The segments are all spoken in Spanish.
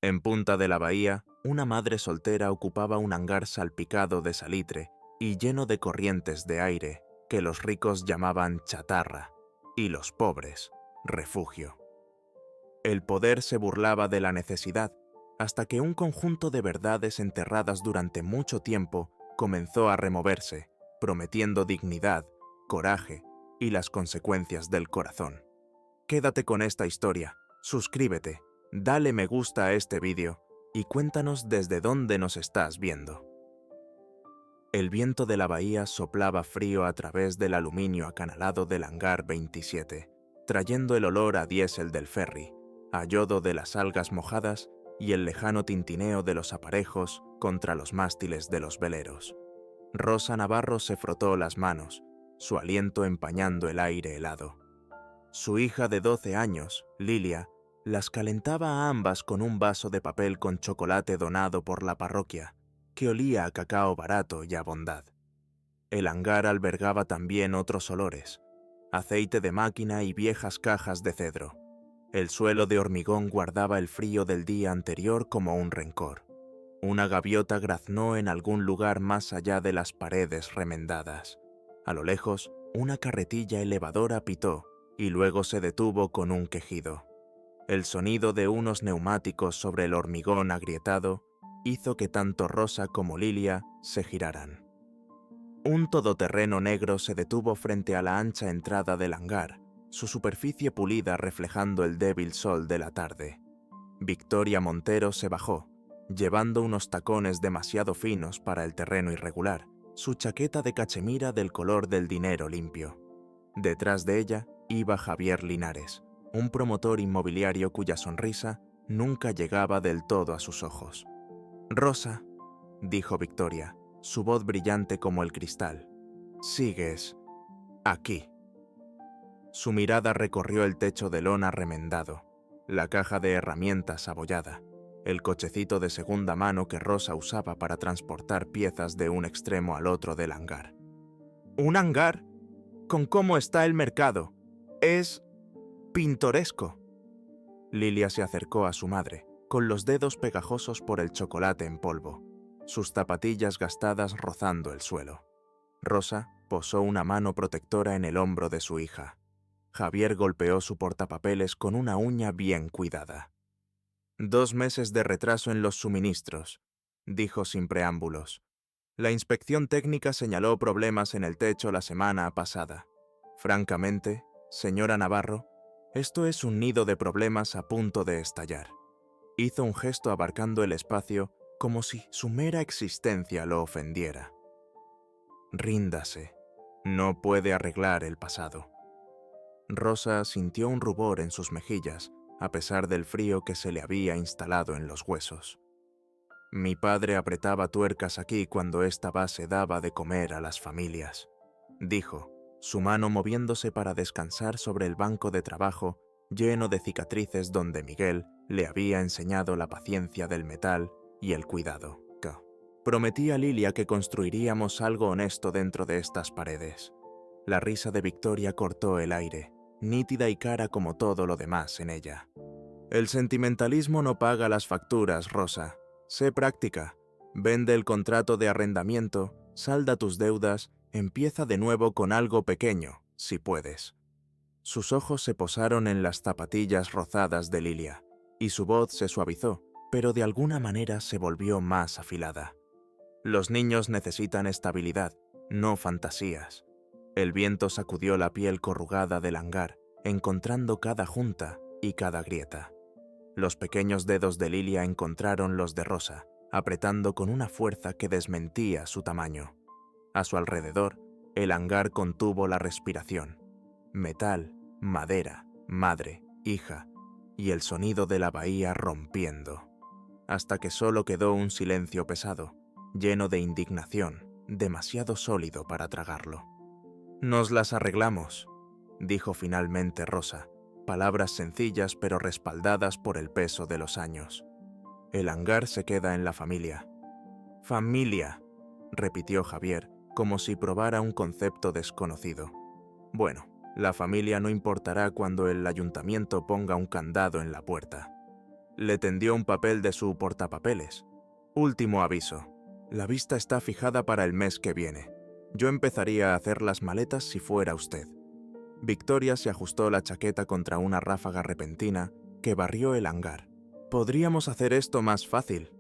En punta de la bahía, una madre soltera ocupaba un hangar salpicado de salitre y lleno de corrientes de aire que los ricos llamaban chatarra y los pobres refugio. El poder se burlaba de la necesidad hasta que un conjunto de verdades enterradas durante mucho tiempo comenzó a removerse, prometiendo dignidad, coraje y las consecuencias del corazón. Quédate con esta historia, suscríbete, dale me gusta a este vídeo y cuéntanos desde dónde nos estás viendo. El viento de la bahía soplaba frío a través del aluminio acanalado del hangar 27, trayendo el olor a diésel del ferry, a yodo de las algas mojadas y el lejano tintineo de los aparejos contra los mástiles de los veleros. Rosa Navarro se frotó las manos, su aliento empañando el aire helado. Su hija de 12 años, Lilia, las calentaba a ambas con un vaso de papel con chocolate donado por la parroquia, que olía a cacao barato y a bondad. El hangar albergaba también otros olores, aceite de máquina y viejas cajas de cedro. El suelo de hormigón guardaba el frío del día anterior como un rencor. Una gaviota graznó en algún lugar más allá de las paredes remendadas. A lo lejos, una carretilla elevadora pitó y luego se detuvo con un quejido. El sonido de unos neumáticos sobre el hormigón agrietado hizo que tanto Rosa como Lilia se giraran. Un todoterreno negro se detuvo frente a la ancha entrada del hangar, su superficie pulida reflejando el débil sol de la tarde. Victoria Montero se bajó, llevando unos tacones demasiado finos para el terreno irregular, su chaqueta de cachemira del color del dinero limpio. Detrás de ella iba Javier Linares, un promotor inmobiliario cuya sonrisa nunca llegaba del todo a sus ojos. «Rosa», dijo Victoria, su voz brillante como el cristal, «sigues aquí». Su mirada recorrió el techo de lona remendado, la caja de herramientas abollada, el cochecito de segunda mano que Rosa usaba para transportar piezas de un extremo al otro del hangar. «¿Un hangar? ¿Con cómo está el mercado? Es pintoresco». Lilia se acercó a su madre, con los dedos pegajosos por el chocolate en polvo, sus zapatillas gastadas rozando el suelo. Rosa posó una mano protectora en el hombro de su hija. Javier golpeó su portapapeles con una uña bien cuidada. 2 meses de retraso en los suministros, dijo sin preámbulos. La inspección técnica señaló problemas en el techo la semana pasada. Francamente, señora Navarro, esto es un nido de problemas a punto de estallar. Hizo un gesto abarcando el espacio como si su mera existencia lo ofendiera. Ríndase. No puede arreglar el pasado. Rosa sintió un rubor en sus mejillas, a pesar del frío que se le había instalado en los huesos. Mi padre apretaba tuercas aquí cuando esta base daba de comer a las familias, dijo, su mano moviéndose para descansar sobre el banco de trabajo lleno de cicatrices donde Miguel le había enseñado la paciencia del metal y el cuidado. Prometí a Lilia que construiríamos algo honesto dentro de estas paredes. La risa de Victoria cortó el aire, nítida y cara como todo lo demás en ella. El sentimentalismo no paga las facturas, Rosa. Sé práctica. Vende el contrato de arrendamiento, salda tus deudas, empieza de nuevo con algo pequeño, si puedes. Sus ojos se posaron en las zapatillas rozadas de Lilia, y su voz se suavizó, pero de alguna manera se volvió más afilada. Los niños necesitan estabilidad, no fantasías. El viento sacudió la piel corrugada del hangar, encontrando cada junta y cada grieta. Los pequeños dedos de Lilia encontraron los de Rosa, apretando con una fuerza que desmentía su tamaño. A su alrededor, el hangar contuvo la respiración. Metal, madera, madre, hija, y el sonido de la bahía rompiendo. Hasta que solo quedó un silencio pesado, lleno de indignación, demasiado sólido para tragarlo. «Nos las arreglamos», dijo finalmente Rosa, palabras sencillas pero respaldadas por el peso de los años. «El hangar se queda en la familia». «Familia», repitió Javier, como si probara un concepto desconocido. «Bueno, la familia no importará cuando el ayuntamiento ponga un candado en la puerta». Le tendió un papel de su portapapeles. Último aviso. La vista está fijada para el mes que viene. Yo empezaría a hacer las maletas si fuera usted. Victoria se ajustó la chaqueta contra una ráfaga repentina que barrió el hangar. «Podríamos hacer esto más fácil»,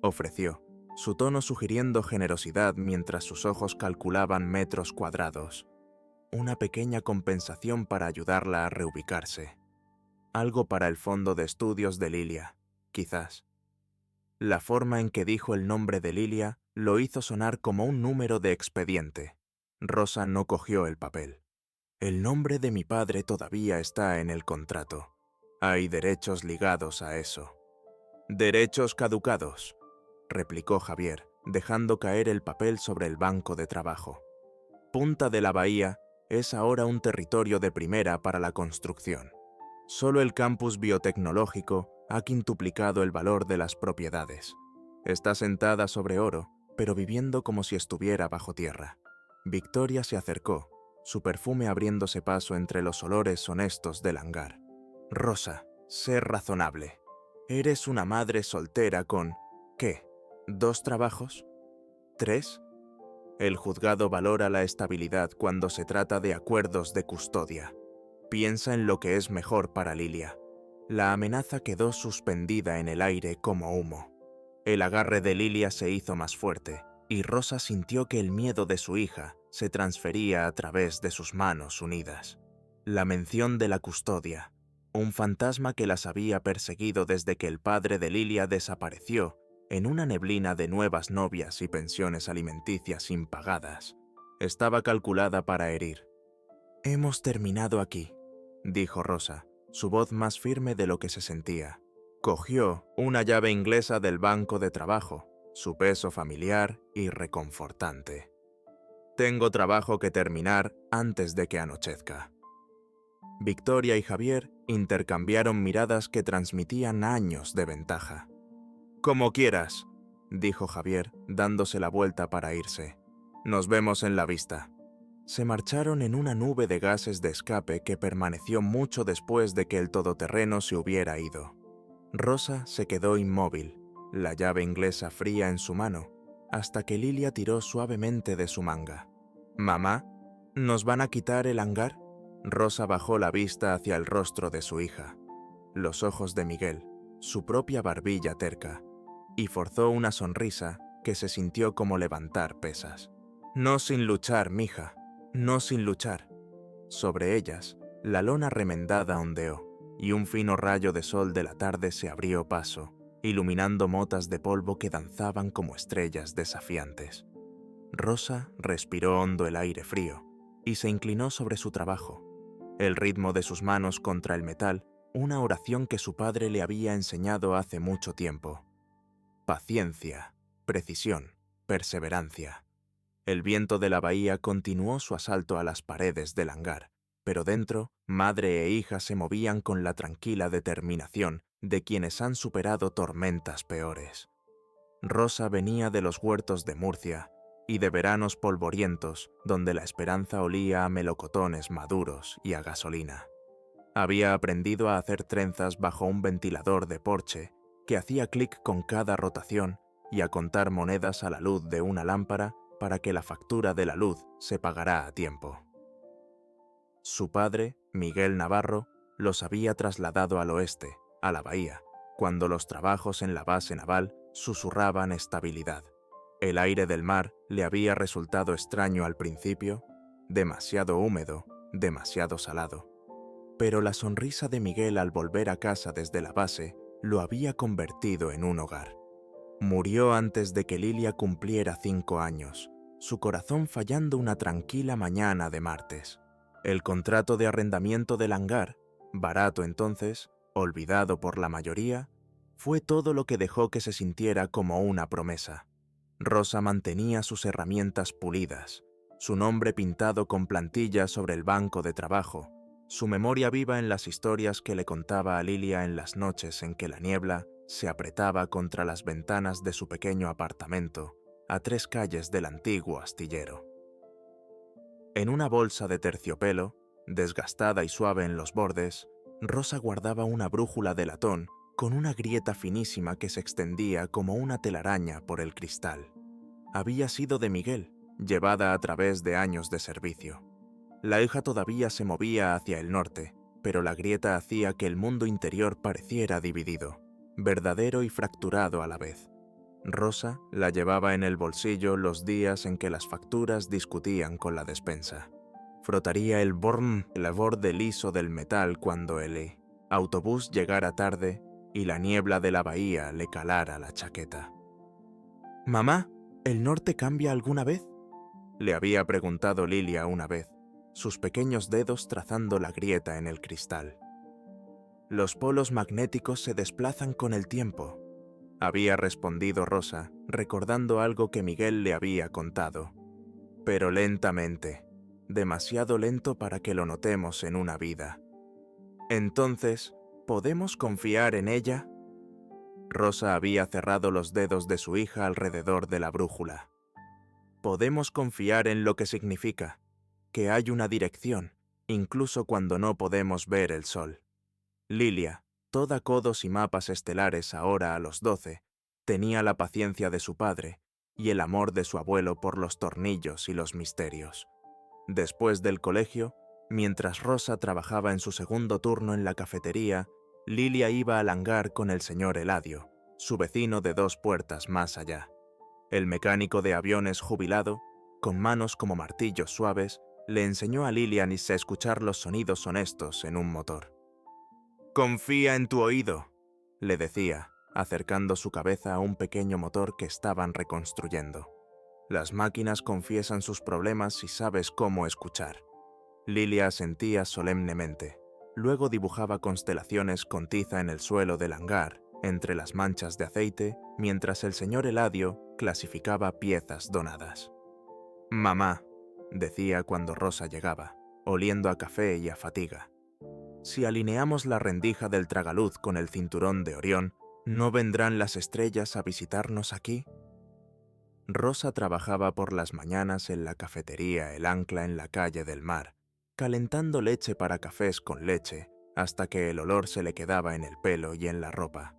ofreció, su tono sugiriendo generosidad mientras sus ojos calculaban metros cuadrados. Una pequeña compensación para ayudarla a reubicarse. Algo para el fondo de estudios de Lilia, quizás. La forma en que dijo el nombre de Lilia lo hizo sonar como un número de expediente. Rosa no cogió el papel. El nombre de mi padre todavía está en el contrato. Hay derechos ligados a eso. «Derechos caducados», replicó Javier, dejando caer el papel sobre el banco de trabajo. Punta de la Bahía es ahora un territorio de primera para la construcción. Solo el campus biotecnológico ha quintuplicado el valor de las propiedades. Está sentada sobre oro, pero viviendo como si estuviera bajo tierra. Victoria se acercó, su perfume abriéndose paso entre los olores honestos del hangar. «Rosa, sé razonable. Eres una madre soltera con... ¿qué? ¿2 trabajos? ¿3? El juzgado valora la estabilidad cuando se trata de acuerdos de custodia. Piensa en lo que es mejor para Lilia. La amenaza quedó suspendida en el aire como humo. El agarre de Lilia se hizo más fuerte, y Rosa sintió que el miedo de su hija se transfería a través de sus manos unidas. La mención de la custodia, un fantasma que las había perseguido desde que el padre de Lilia desapareció en una neblina de nuevas novias y pensiones alimenticias impagadas, estaba calculada para herir. «Hemos terminado aquí», dijo Rosa, su voz más firme de lo que se sentía. Cogió una llave inglesa del banco de trabajo, su peso familiar y reconfortante. «Tengo trabajo que terminar antes de que anochezca». Victoria y Javier intercambiaron miradas que transmitían años de ventaja. «Como quieras», dijo Javier, dándose la vuelta para irse. «Nos vemos en la vista». Se marcharon en una nube de gases de escape que permaneció mucho después de que el todoterreno se hubiera ido. Rosa se quedó inmóvil, la llave inglesa fría en su mano, hasta que Lilia tiró suavemente de su manga. «Mamá, ¿nos van a quitar el hangar?» Rosa bajó la vista hacia el rostro de su hija, los ojos de Miguel, su propia barbilla terca, y forzó una sonrisa que se sintió como levantar pesas. «No sin luchar, mija, no sin luchar». Sobre ellas, la lona remendada ondeó, y un fino rayo de sol de la tarde se abrió paso, iluminando motas de polvo que danzaban como estrellas desafiantes. Rosa respiró hondo el aire frío y se inclinó sobre su trabajo. El ritmo de sus manos contra el metal, una oración que su padre le había enseñado hace mucho tiempo. Paciencia, precisión, perseverancia. El viento de la bahía continuó su asalto a las paredes del hangar, pero dentro, madre e hija se movían con la tranquila determinación de quienes han superado tormentas peores. Rosa venía de los huertos de Murcia y de veranos polvorientos donde la esperanza olía a melocotones maduros y a gasolina. Había aprendido a hacer trenzas bajo un ventilador de Porsche que hacía clic con cada rotación y a contar monedas a la luz de una lámpara para que la factura de la luz se pagara a tiempo. Su padre, Miguel Navarro, los había trasladado al oeste, a la bahía, cuando los trabajos en la base naval susurraban estabilidad. El aire del mar le había resultado extraño al principio, demasiado húmedo, demasiado salado. Pero la sonrisa de Miguel al volver a casa desde la base lo había convertido en un hogar. Murió antes de que Lilia cumpliera 5 años, su corazón fallando una tranquila mañana de martes. El contrato de arrendamiento del hangar, barato entonces, olvidado por la mayoría, fue todo lo que dejó que se sintiera como una promesa. Rosa mantenía sus herramientas pulidas, su nombre pintado con plantillas sobre el banco de trabajo, su memoria viva en las historias que le contaba a Lilia en las noches en que la niebla se apretaba contra las ventanas de su pequeño apartamento, a 3 calles del antiguo astillero. En una bolsa de terciopelo, desgastada y suave en los bordes, Rosa guardaba una brújula de latón con una grieta finísima que se extendía como una telaraña por el cristal. Había sido de Miguel, llevada a través de años de servicio. La hija todavía se movía hacia el norte, pero la grieta hacía que el mundo interior pareciera dividido, verdadero y fracturado a la vez. Rosa la llevaba en el bolsillo los días en que las facturas discutían con la despensa. Frotaría el borde liso del metal cuando el autobús llegara tarde y la niebla de la bahía le calara la chaqueta. «Mamá, ¿el norte cambia alguna vez?», le había preguntado Lilia una vez, sus pequeños dedos trazando la grieta en el cristal. «Los polos magnéticos se desplazan con el tiempo», había respondido Rosa, recordando algo que Miguel le había contado. «Pero lentamente, demasiado lento para que lo notemos en una vida». «Entonces, ¿podemos confiar en ella?». Rosa había cerrado los dedos de su hija alrededor de la brújula. «Podemos confiar en lo que significa, que hay una dirección, incluso cuando no podemos ver el sol». Lilia, toda codos y mapas estelares ahora a los 12, tenía la paciencia de su padre y el amor de su abuelo por los tornillos y los misterios. Después del colegio, mientras Rosa trabajaba en su segundo turno en la cafetería, Lilia iba al hangar con el señor Eladio, su vecino de 2 puertas más allá. El mecánico de aviones jubilado, con manos como martillos suaves, le enseñó a Lilia a escuchar los sonidos honestos en un motor. «Confía en tu oído», le decía, acercando su cabeza a un pequeño motor que estaban reconstruyendo. «Las máquinas confiesan sus problemas si sabes cómo escuchar». Lilia asentía solemnemente. Luego dibujaba constelaciones con tiza en el suelo del hangar, entre las manchas de aceite, mientras el señor Eladio clasificaba piezas donadas. «Mamá», decía cuando Rosa llegaba, oliendo a café y a fatiga, «si alineamos la rendija del tragaluz con el cinturón de Orión, ¿no vendrán las estrellas a visitarnos aquí?». Rosa trabajaba por las mañanas en la cafetería El Ancla en la calle del Mar, calentando leche para cafés con leche, hasta que el olor se le quedaba en el pelo y en la ropa.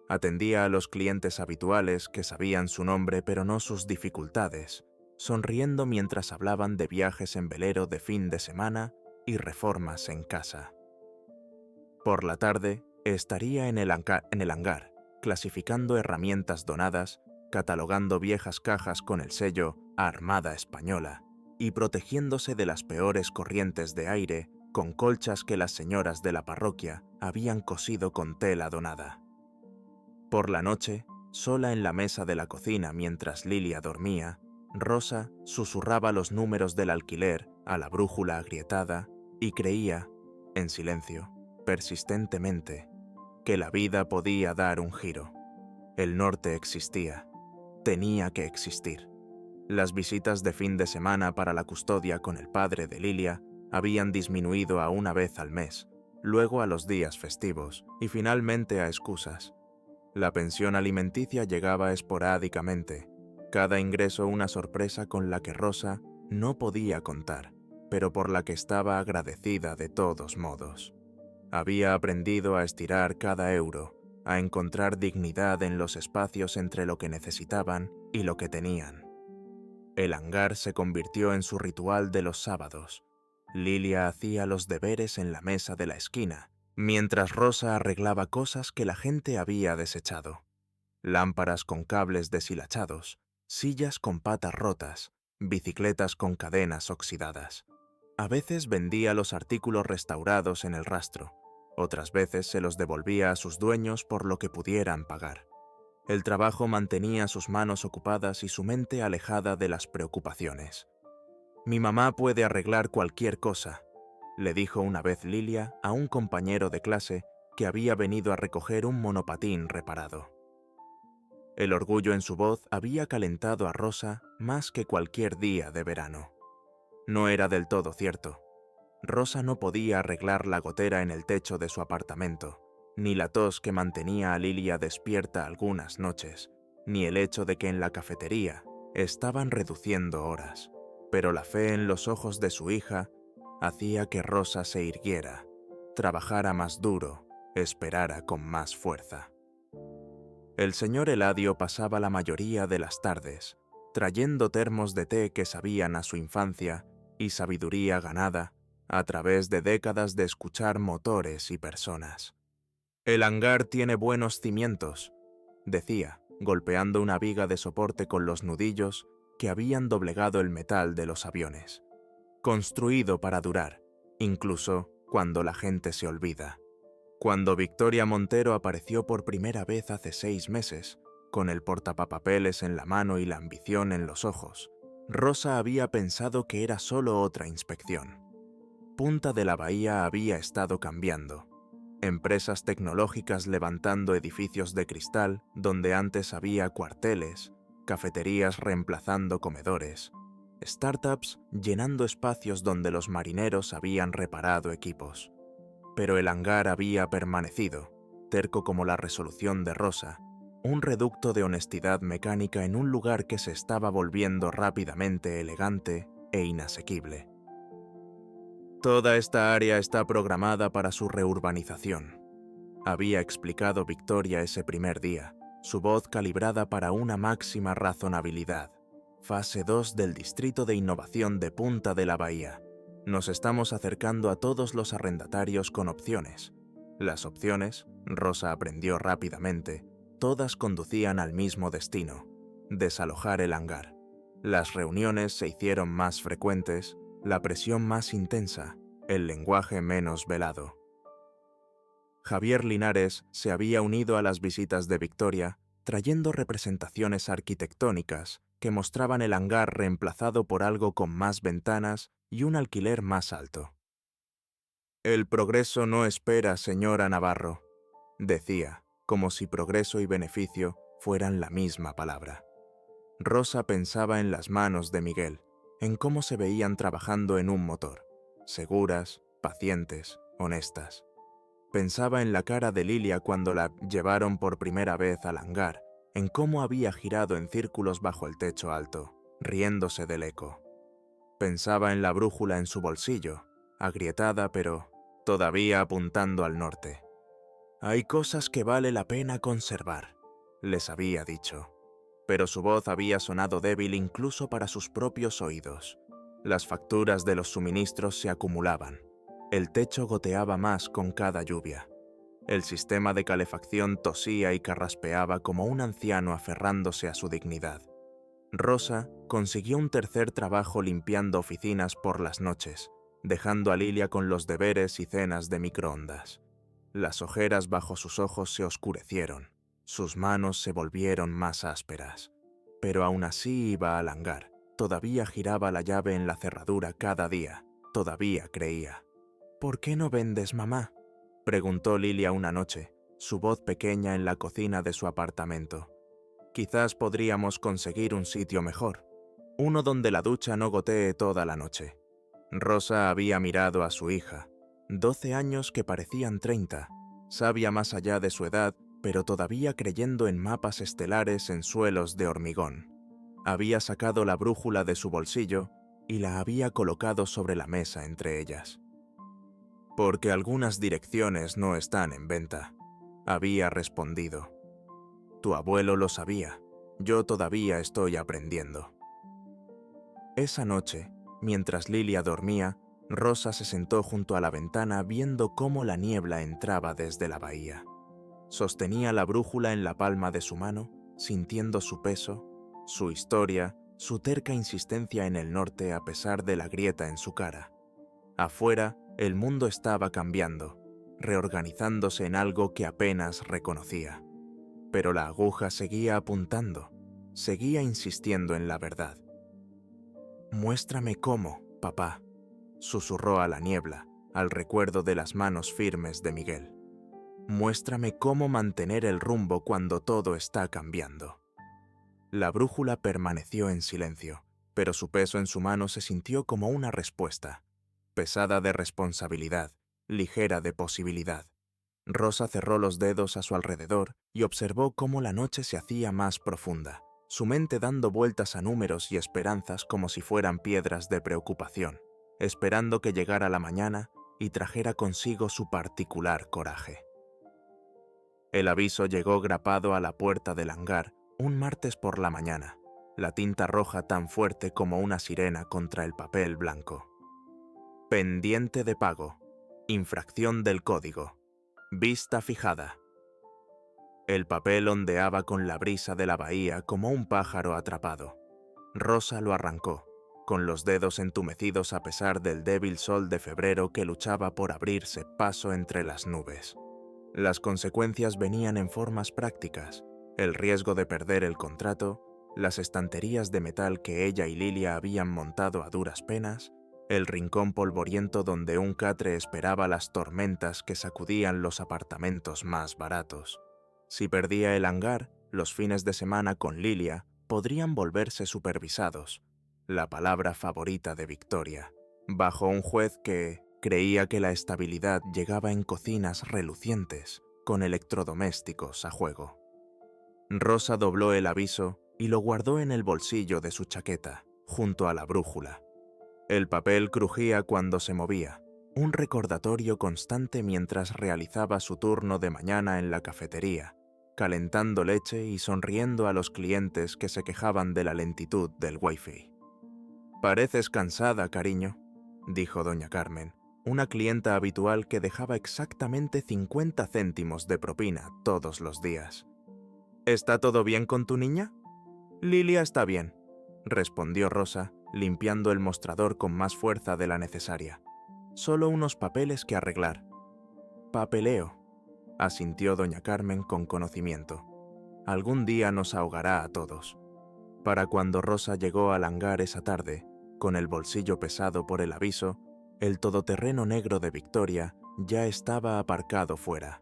Atendía a los clientes habituales que sabían su nombre pero no sus dificultades, sonriendo mientras hablaban de viajes en velero de fin de semana y reformas en casa. Por la tarde, estaría en el hangar, clasificando herramientas donadas, catalogando viejas cajas con el sello Armada Española y protegiéndose de las peores corrientes de aire con colchas que las señoras de la parroquia habían cosido con tela donada. Por la noche, sola en la mesa de la cocina mientras Lilia dormía, Rosa susurraba los números del alquiler a la brújula agrietada y creía, en silencio, persistentemente, que la vida podía dar un giro. El norte existía. Tenía que existir. Las visitas de fin de semana para la custodia con el padre de Lilia habían disminuido a una vez al mes, luego a los días festivos y finalmente a excusas. La pensión alimenticia llegaba esporádicamente, cada ingreso una sorpresa con la que Rosa no podía contar, pero por la que estaba agradecida de todos modos. Había aprendido a estirar cada euro, a encontrar dignidad en los espacios entre lo que necesitaban y lo que tenían. El hangar se convirtió en su ritual de los sábados. Lilia hacía los deberes en la mesa de la esquina, mientras Rosa arreglaba cosas que la gente había desechado. Lámparas con cables deshilachados, sillas con patas rotas, bicicletas con cadenas oxidadas. A veces vendía los artículos restaurados en el rastro, otras veces se los devolvía a sus dueños por lo que pudieran pagar. El trabajo mantenía sus manos ocupadas y su mente alejada de las preocupaciones. «Mi mamá puede arreglar cualquier cosa», le dijo una vez Lilia a un compañero de clase que había venido a recoger un monopatín reparado. El orgullo en su voz había calentado a Rosa más que cualquier día de verano. No era del todo cierto. Rosa no podía arreglar la gotera en el techo de su apartamento, ni la tos que mantenía a Lilia despierta algunas noches, ni el hecho de que en la cafetería estaban reduciendo horas, pero la fe en los ojos de su hija hacía que Rosa se irguiera, trabajara más duro, esperara con más fuerza. El señor Eladio pasaba la mayoría de las tardes, trayendo termos de té que sabían a su infancia y sabiduría ganada a través de décadas de escuchar motores y personas. «El hangar tiene buenos cimientos», decía, golpeando una viga de soporte con los nudillos que habían doblegado el metal de los aviones. «Construido para durar, incluso cuando la gente se olvida». Cuando Victoria Montero apareció por primera vez hace 6 meses, con el portapapeles en la mano y la ambición en los ojos, Rosa había pensado que era solo otra inspección. Punta de la Bahía había estado cambiando. Empresas tecnológicas levantando edificios de cristal donde antes había cuarteles, cafeterías reemplazando comedores, startups llenando espacios donde los marineros habían reparado equipos. Pero el hangar había permanecido, terco como la resolución de Rosa, un reducto de honestidad mecánica en un lugar que se estaba volviendo rápidamente elegante e inasequible. «Toda esta área está programada para su reurbanización», había explicado Victoria ese primer día, su voz calibrada para una máxima razonabilidad. «Fase 2 del Distrito de Innovación de Punta de la Bahía. Nos estamos acercando a todos los arrendatarios con opciones. Las opciones, Rosa aprendió rápidamente, todas conducían al mismo destino: desalojar el hangar. Las reuniones se hicieron más frecuentes, la presión más intensa, el lenguaje menos velado. Javier Linares se había unido a las visitas de Victoria, trayendo representaciones arquitectónicas que mostraban el hangar reemplazado por algo con más ventanas y un alquiler más alto. «El progreso no espera, señora Navarro», decía, como si progreso y beneficio fueran la misma palabra. Rosa pensaba en las manos de Miguel, en cómo se veían trabajando en un motor, seguras, pacientes, honestas. Pensaba en la cara de Lilia cuando la llevaron por primera vez al hangar, en cómo había girado en círculos bajo el techo alto, riéndose del eco. Pensaba en la brújula en su bolsillo, agrietada pero todavía apuntando al norte. «Hay cosas que vale la pena conservar», les había dicho. Pero su voz había sonado débil incluso para sus propios oídos. Las facturas de los suministros se acumulaban. El techo goteaba más con cada lluvia. El sistema de calefacción tosía y carraspeaba como un anciano aferrándose a su dignidad. Rosa consiguió un tercer trabajo limpiando oficinas por las noches, dejando a Lilia con los deberes y cenas de microondas. Las ojeras bajo sus ojos se oscurecieron, sus manos se volvieron más ásperas. Pero aún así iba al hangar, todavía giraba la llave en la cerradura cada día, todavía creía. «¿Por qué no vendes, mamá?», preguntó Lilia una noche, su voz pequeña en la cocina de su apartamento. «Quizás podríamos conseguir un sitio mejor, uno donde la ducha no gotee toda la noche». Rosa había mirado a su hija, 12 años que parecían 30, sabia más allá de su edad, pero todavía creyendo en mapas estelares en suelos de hormigón. Había sacado la brújula de su bolsillo y la había colocado sobre la mesa entre ellas. «Porque algunas direcciones no están en venta», había respondido. «Tu abuelo lo sabía, yo todavía estoy aprendiendo». Esa noche, mientras Lilia dormía, Rosa se sentó junto a la ventana viendo cómo la niebla entraba desde la bahía. Sostenía la brújula en la palma de su mano, sintiendo su peso, su historia, su terca insistencia en el norte a pesar de la grieta en su cara. Afuera, el mundo estaba cambiando, reorganizándose en algo que apenas reconocía. Pero la aguja seguía apuntando, seguía insistiendo en la verdad. «Muéstrame cómo, papá», susurró a la niebla, al recuerdo de las manos firmes de Miguel. «Muéstrame cómo mantener el rumbo cuando todo está cambiando». La brújula permaneció en silencio, pero su peso en su mano se sintió como una respuesta, pesada de responsabilidad, ligera de posibilidad. Rosa cerró los dedos a su alrededor y observó cómo la noche se hacía más profunda, su mente dando vueltas a números y esperanzas como si fueran piedras de preocupación, esperando que llegara la mañana y trajera consigo su particular coraje. El aviso llegó grapado a la puerta del hangar un martes por la mañana, la tinta roja tan fuerte como una sirena contra el papel blanco. Pendiente de pago. Infracción del código. Vista fijada. El papel ondeaba con la brisa de la bahía como un pájaro atrapado. Rosa lo arrancó, con los dedos entumecidos a pesar del débil sol de febrero que luchaba por abrirse paso entre las nubes. Las consecuencias venían en formas prácticas: el riesgo de perder el contrato, las estanterías de metal que ella y Lilia habían montado a duras penas, el rincón polvoriento donde un catre esperaba las tormentas que sacudían los apartamentos más baratos. Si perdía el hangar, los fines de semana con Lilia podrían volverse supervisados, la palabra favorita de Victoria, bajo un juez que creía que la estabilidad llegaba en cocinas relucientes, con electrodomésticos a juego. Rosa dobló el aviso y lo guardó en el bolsillo de su chaqueta, junto a la brújula. El papel crujía cuando se movía, un recordatorio constante mientras realizaba su turno de mañana en la cafetería, calentando leche y sonriendo a los clientes que se quejaban de la lentitud del wifi. «Pareces cansada, cariño», dijo doña Carmen, una clienta habitual que dejaba exactamente 50 céntimos de propina todos los días. «¿Está todo bien con tu niña?» «Lilia está bien», respondió Rosa, limpiando el mostrador con más fuerza de la necesaria. «Solo unos papeles que arreglar». «Papeleo», asintió doña Carmen con conocimiento. «Algún día nos ahogará a todos». Para cuando Rosa llegó al hangar esa tarde, con el bolsillo pesado por el aviso, el todoterreno negro de Victoria ya estaba aparcado fuera.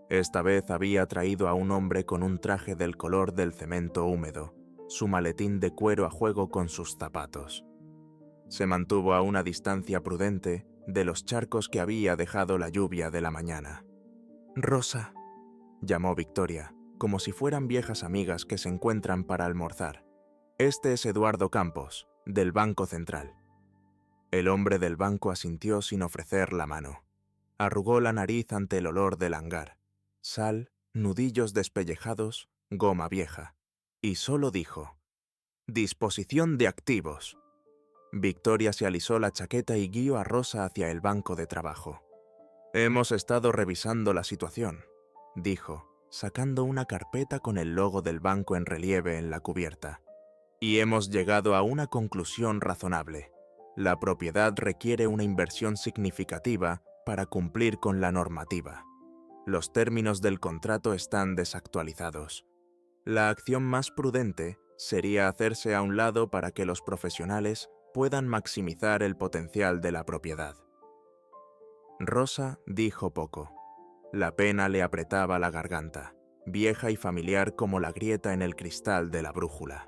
Esta vez había traído a un hombre con un traje del color del cemento húmedo, su maletín de cuero a juego con sus zapatos. Se mantuvo a una distancia prudente de los charcos que había dejado la lluvia de la mañana. «Rosa», llamó Victoria, como si fueran viejas amigas que se encuentran para almorzar. «Este es Eduardo Campos, del Banco Central». El hombre del banco asintió sin ofrecer la mano. Arrugó la nariz ante el olor del hangar: sal, nudillos despellejados, goma vieja. Y solo dijo: «Disposición de activos». Victoria se alisó la chaqueta y guió a Rosa hacia el banco de trabajo. «Hemos estado revisando la situación», dijo, sacando una carpeta con el logo del banco en relieve en la cubierta. «Y hemos llegado a una conclusión razonable. La propiedad requiere una inversión significativa para cumplir con la normativa. Los términos del contrato están desactualizados. La acción más prudente sería hacerse a un lado para que los profesionales puedan maximizar el potencial de la propiedad». Rosa dijo poco. La pena le apretaba la garganta, vieja y familiar como la grieta en el cristal de la brújula.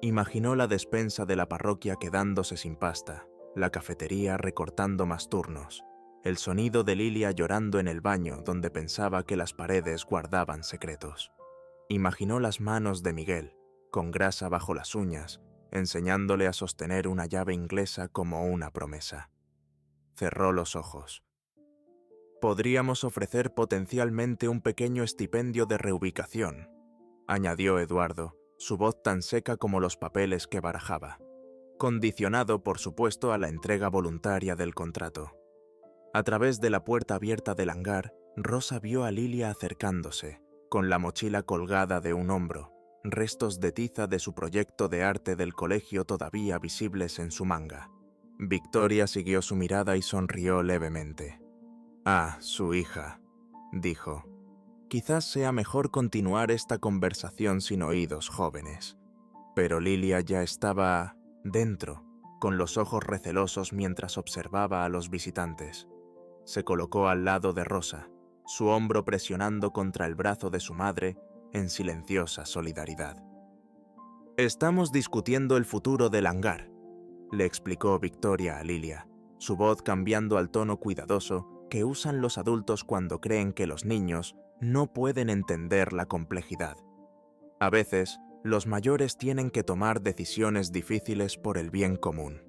Imaginó la despensa de la parroquia quedándose sin pasta, la cafetería recortando más turnos, el sonido de Lilia llorando en el baño donde pensaba que las paredes guardaban secretos. Imaginó las manos de Miguel, con grasa bajo las uñas, enseñándole a sostener una llave inglesa como una promesa. Cerró los ojos. «Podríamos ofrecer potencialmente un pequeño estipendio de reubicación», añadió Eduardo, su voz tan seca como los papeles que barajaba, condicionado, por supuesto, a la entrega voluntaria del contrato. A través de la puerta abierta del hangar, Rosa vio a Lilia acercándose, con la mochila colgada de un hombro, restos de tiza de su proyecto de arte del colegio todavía visibles en su manga. Victoria siguió su mirada y sonrió levemente. «Ah, su hija», dijo. «Quizás sea mejor continuar esta conversación sin oídos jóvenes». Pero Lilia ya estaba dentro, con los ojos recelosos mientras observaba a los visitantes. Se colocó al lado de Rosa, su hombro presionando contra el brazo de su madre en silenciosa solidaridad. «Estamos discutiendo el futuro del hangar», le explicó Victoria a Lilia, su voz cambiando al tono cuidadoso que usan los adultos cuando creen que los niños no pueden entender la complejidad. A veces, los mayores tienen que tomar decisiones difíciles por el bien común.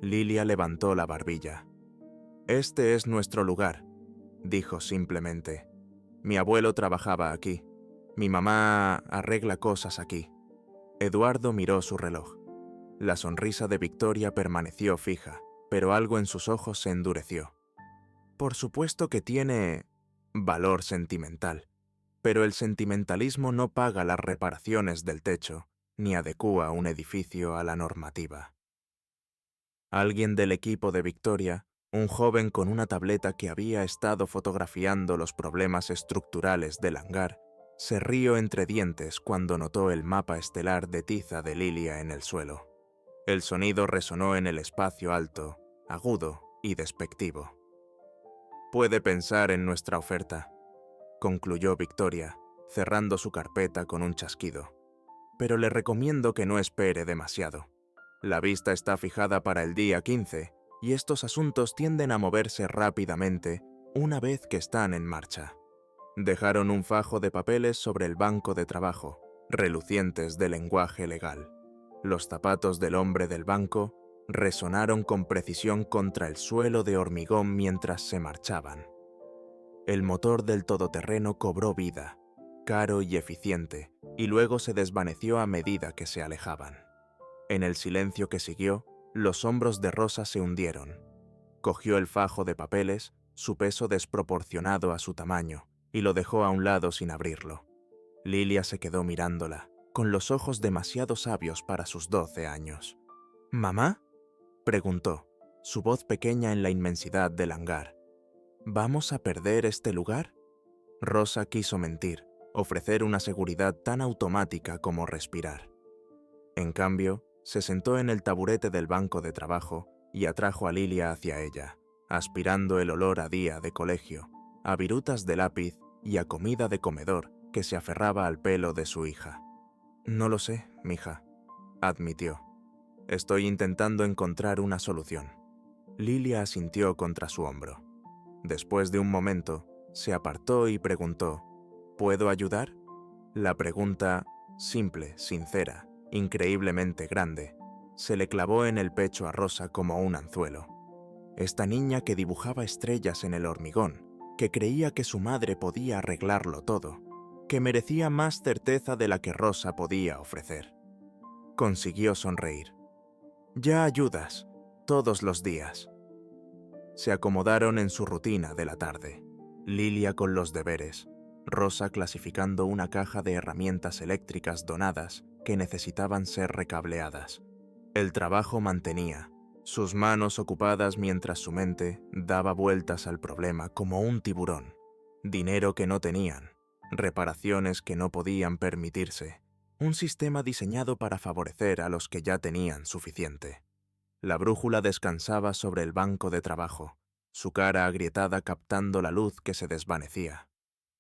Lilia levantó la barbilla. «Este es nuestro lugar», dijo simplemente. Mi abuelo trabajaba aquí. Mi mamá arregla cosas aquí. Eduardo miró su reloj. La sonrisa de Victoria permaneció fija, pero algo en sus ojos se endureció. Por supuesto que tiene valor sentimental, pero el sentimentalismo no paga las reparaciones del techo, ni adecúa un edificio a la normativa. Alguien del equipo de Victoria, un joven con una tableta que había estado fotografiando los problemas estructurales del hangar, se rió entre dientes cuando notó el mapa estelar de tiza de Lilia en el suelo. El sonido resonó en el espacio alto, agudo y despectivo. Puede pensar en nuestra oferta, concluyó Victoria, cerrando su carpeta con un chasquido. Pero le recomiendo que no espere demasiado. La vista está fijada para el día 15 y estos asuntos tienden a moverse rápidamente una vez que están en marcha. Dejaron un fajo de papeles sobre el banco de trabajo, relucientes de lenguaje legal. Los zapatos del hombre del banco resonaron con precisión contra el suelo de hormigón mientras se marchaban. El motor del todoterreno cobró vida, caro y eficiente, y luego se desvaneció a medida que se alejaban. En el silencio que siguió, los hombros de Rosa se hundieron. Cogió el fajo de papeles, su peso desproporcionado a su tamaño, y lo dejó a un lado sin abrirlo. Lilia se quedó mirándola, con los ojos demasiado sabios para sus 12 años. ¿Mamá?, preguntó, su voz pequeña en la inmensidad del hangar. ¿Vamos a perder este lugar? Rosa quiso mentir, ofrecer una seguridad tan automática como respirar. En cambio, se sentó en el taburete del banco de trabajo y atrajo a Lilia hacia ella, aspirando el olor a día de colegio, a virutas de lápiz y a comida de comedor que se aferraba al pelo de su hija. No lo sé, mija, admitió. Estoy intentando encontrar una solución. Lilia asintió contra su hombro. Después de un momento, se apartó y preguntó, ¿puedo ayudar? La pregunta, simple, sincera, increíblemente grande, se le clavó en el pecho a Rosa como un anzuelo. Esta niña que dibujaba estrellas en el hormigón, que creía que su madre podía arreglarlo todo, que merecía más certeza de la que Rosa podía ofrecer. Consiguió sonreír. Ya ayudas, todos los días. Se acomodaron en su rutina de la tarde. Lilia con los deberes, Rosa clasificando una caja de herramientas eléctricas donadas que necesitaban ser recableadas. El trabajo mantenía, sus manos ocupadas mientras su mente daba vueltas al problema como un tiburón. Dinero que no tenían, reparaciones que no podían permitirse, un sistema diseñado para favorecer a los que ya tenían suficiente. La brújula descansaba sobre el banco de trabajo, su cara agrietada captando la luz que se desvanecía.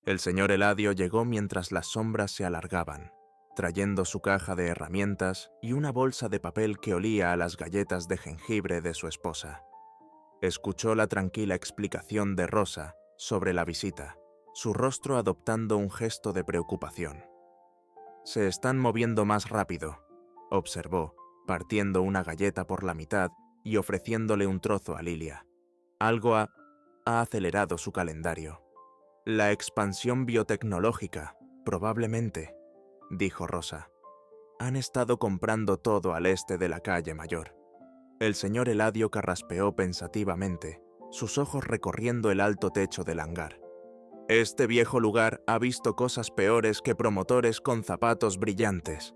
El señor Eladio llegó mientras las sombras se alargaban, trayendo su caja de herramientas y una bolsa de papel que olía a las galletas de jengibre de su esposa. Escuchó la tranquila explicación de Rosa sobre la visita, su rostro adoptando un gesto de preocupación. Se están moviendo más rápido, observó, partiendo una galleta por la mitad y ofreciéndole un trozo a Lilia. Algo ha acelerado su calendario. La expansión biotecnológica, probablemente, dijo Rosa. Han estado comprando todo al este de la calle Mayor. El señor Eladio carraspeó pensativamente, sus ojos recorriendo el alto techo del hangar. Este viejo lugar ha visto cosas peores que promotores con zapatos brillantes,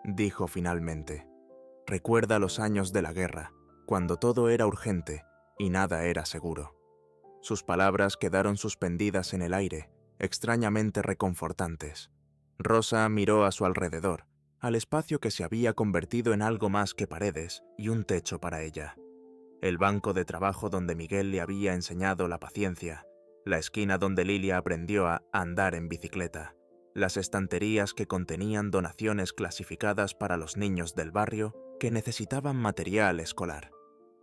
dijo finalmente. Recuerda los años de la guerra, cuando todo era urgente y nada era seguro. Sus palabras quedaron suspendidas en el aire, extrañamente reconfortantes. Rosa miró a su alrededor, al espacio que se había convertido en algo más que paredes y un techo para ella. El banco de trabajo donde Miguel le había enseñado la paciencia, la esquina donde Lilia aprendió a andar en bicicleta, las estanterías que contenían donaciones clasificadas para los niños del barrio que necesitaban material escolar.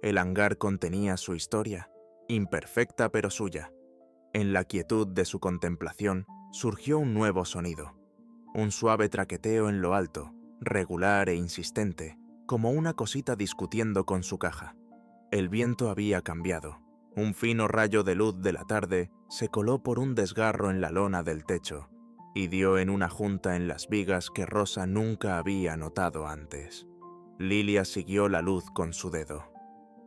El hangar contenía su historia, imperfecta pero suya. En la quietud de su contemplación surgió un nuevo sonido, un suave traqueteo en lo alto, regular e insistente, como una cosita discutiendo con su caja. El viento había cambiado. Un fino rayo de luz de la tarde se coló por un desgarro en la lona del techo y dio en una junta en las vigas que Rosa nunca había notado antes. Lilia siguió la luz con su dedo.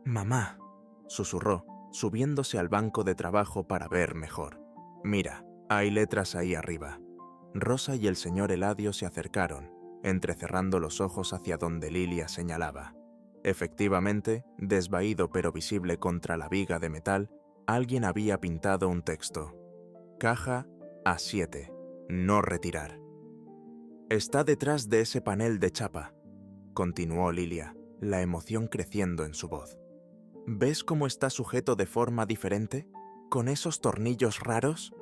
«Mamá», susurró, subiéndose al banco de trabajo para ver mejor. «Mira, hay letras ahí arriba». Rosa y el señor Eladio se acercaron, entrecerrando los ojos hacia donde Lilia señalaba. Efectivamente, desvaído pero visible contra la viga de metal, alguien había pintado un texto. Caja A7. No retirar. «Está detrás de ese panel de chapa», continuó Lilia, la emoción creciendo en su voz. «¿Ves cómo está sujeto de forma diferente? ¿Con esos tornillos raros?»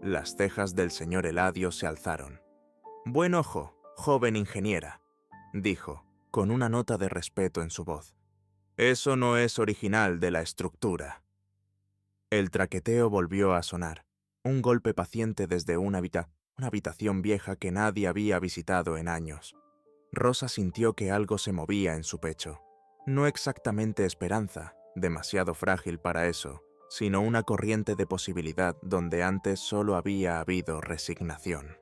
Las cejas del señor Eladio se alzaron. «Buen ojo, joven ingeniera», dijo, con una nota de respeto en su voz. «Eso no es original de la estructura». El traqueteo volvió a sonar, un golpe paciente desde una habitación vieja que nadie había visitado en años. Rosa sintió que algo se movía en su pecho. No exactamente esperanza, demasiado frágil para eso, sino una corriente de posibilidad donde antes solo había habido resignación.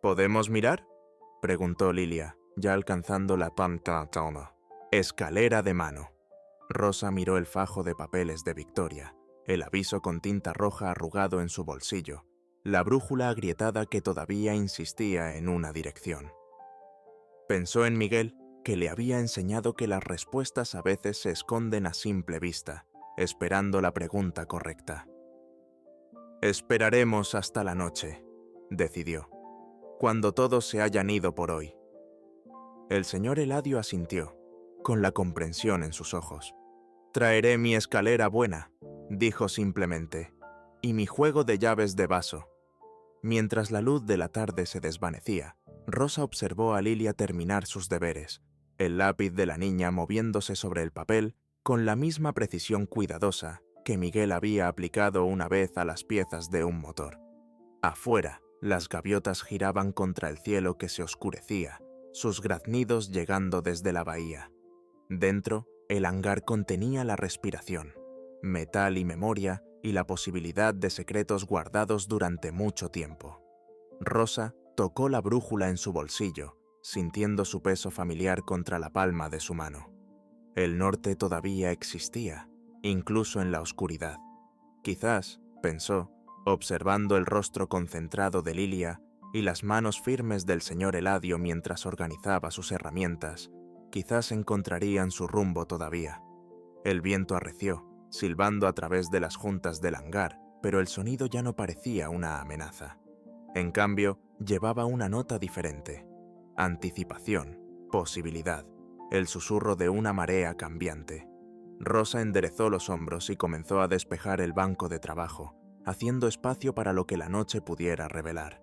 «¿Podemos mirar?», preguntó Lilia, ya alcanzando la pantalla. «Escalera de mano». Rosa miró el fajo de papeles de Victoria, el aviso con tinta roja arrugado en su bolsillo, la brújula agrietada que todavía insistía en una dirección. Pensó en Miguel, que le había enseñado que las respuestas a veces se esconden a simple vista, esperando la pregunta correcta. «Esperaremos hasta la noche», decidió, «cuando todos se hayan ido por hoy». El señor Eladio asintió, con la comprensión en sus ojos. «Traeré mi escalera buena», dijo simplemente, «y mi juego de llaves de vaso». Mientras la luz de la tarde se desvanecía, Rosa observó a Lilia terminar sus deberes, el lápiz de la niña moviéndose sobre el papel con la misma precisión cuidadosa que Miguel había aplicado una vez a las piezas de un motor. Afuera, las gaviotas giraban contra el cielo que se oscurecía, sus graznidos llegando desde la bahía. Dentro, el hangar contenía la respiración, metal y memoria y la posibilidad de secretos guardados durante mucho tiempo. Rosa tocó la brújula en su bolsillo, sintiendo su peso familiar contra la palma de su mano. El norte todavía existía, incluso en la oscuridad. Quizás, pensó, observando el rostro concentrado de Lilia y las manos firmes del señor Eladio mientras organizaba sus herramientas, quizás encontrarían su rumbo todavía. El viento arreció, silbando a través de las juntas del hangar, pero el sonido ya no parecía una amenaza. En cambio, llevaba una nota diferente. Anticipación, posibilidad, el susurro de una marea cambiante. Rosa enderezó los hombros y comenzó a despejar el banco de trabajo, haciendo espacio para lo que la noche pudiera revelar.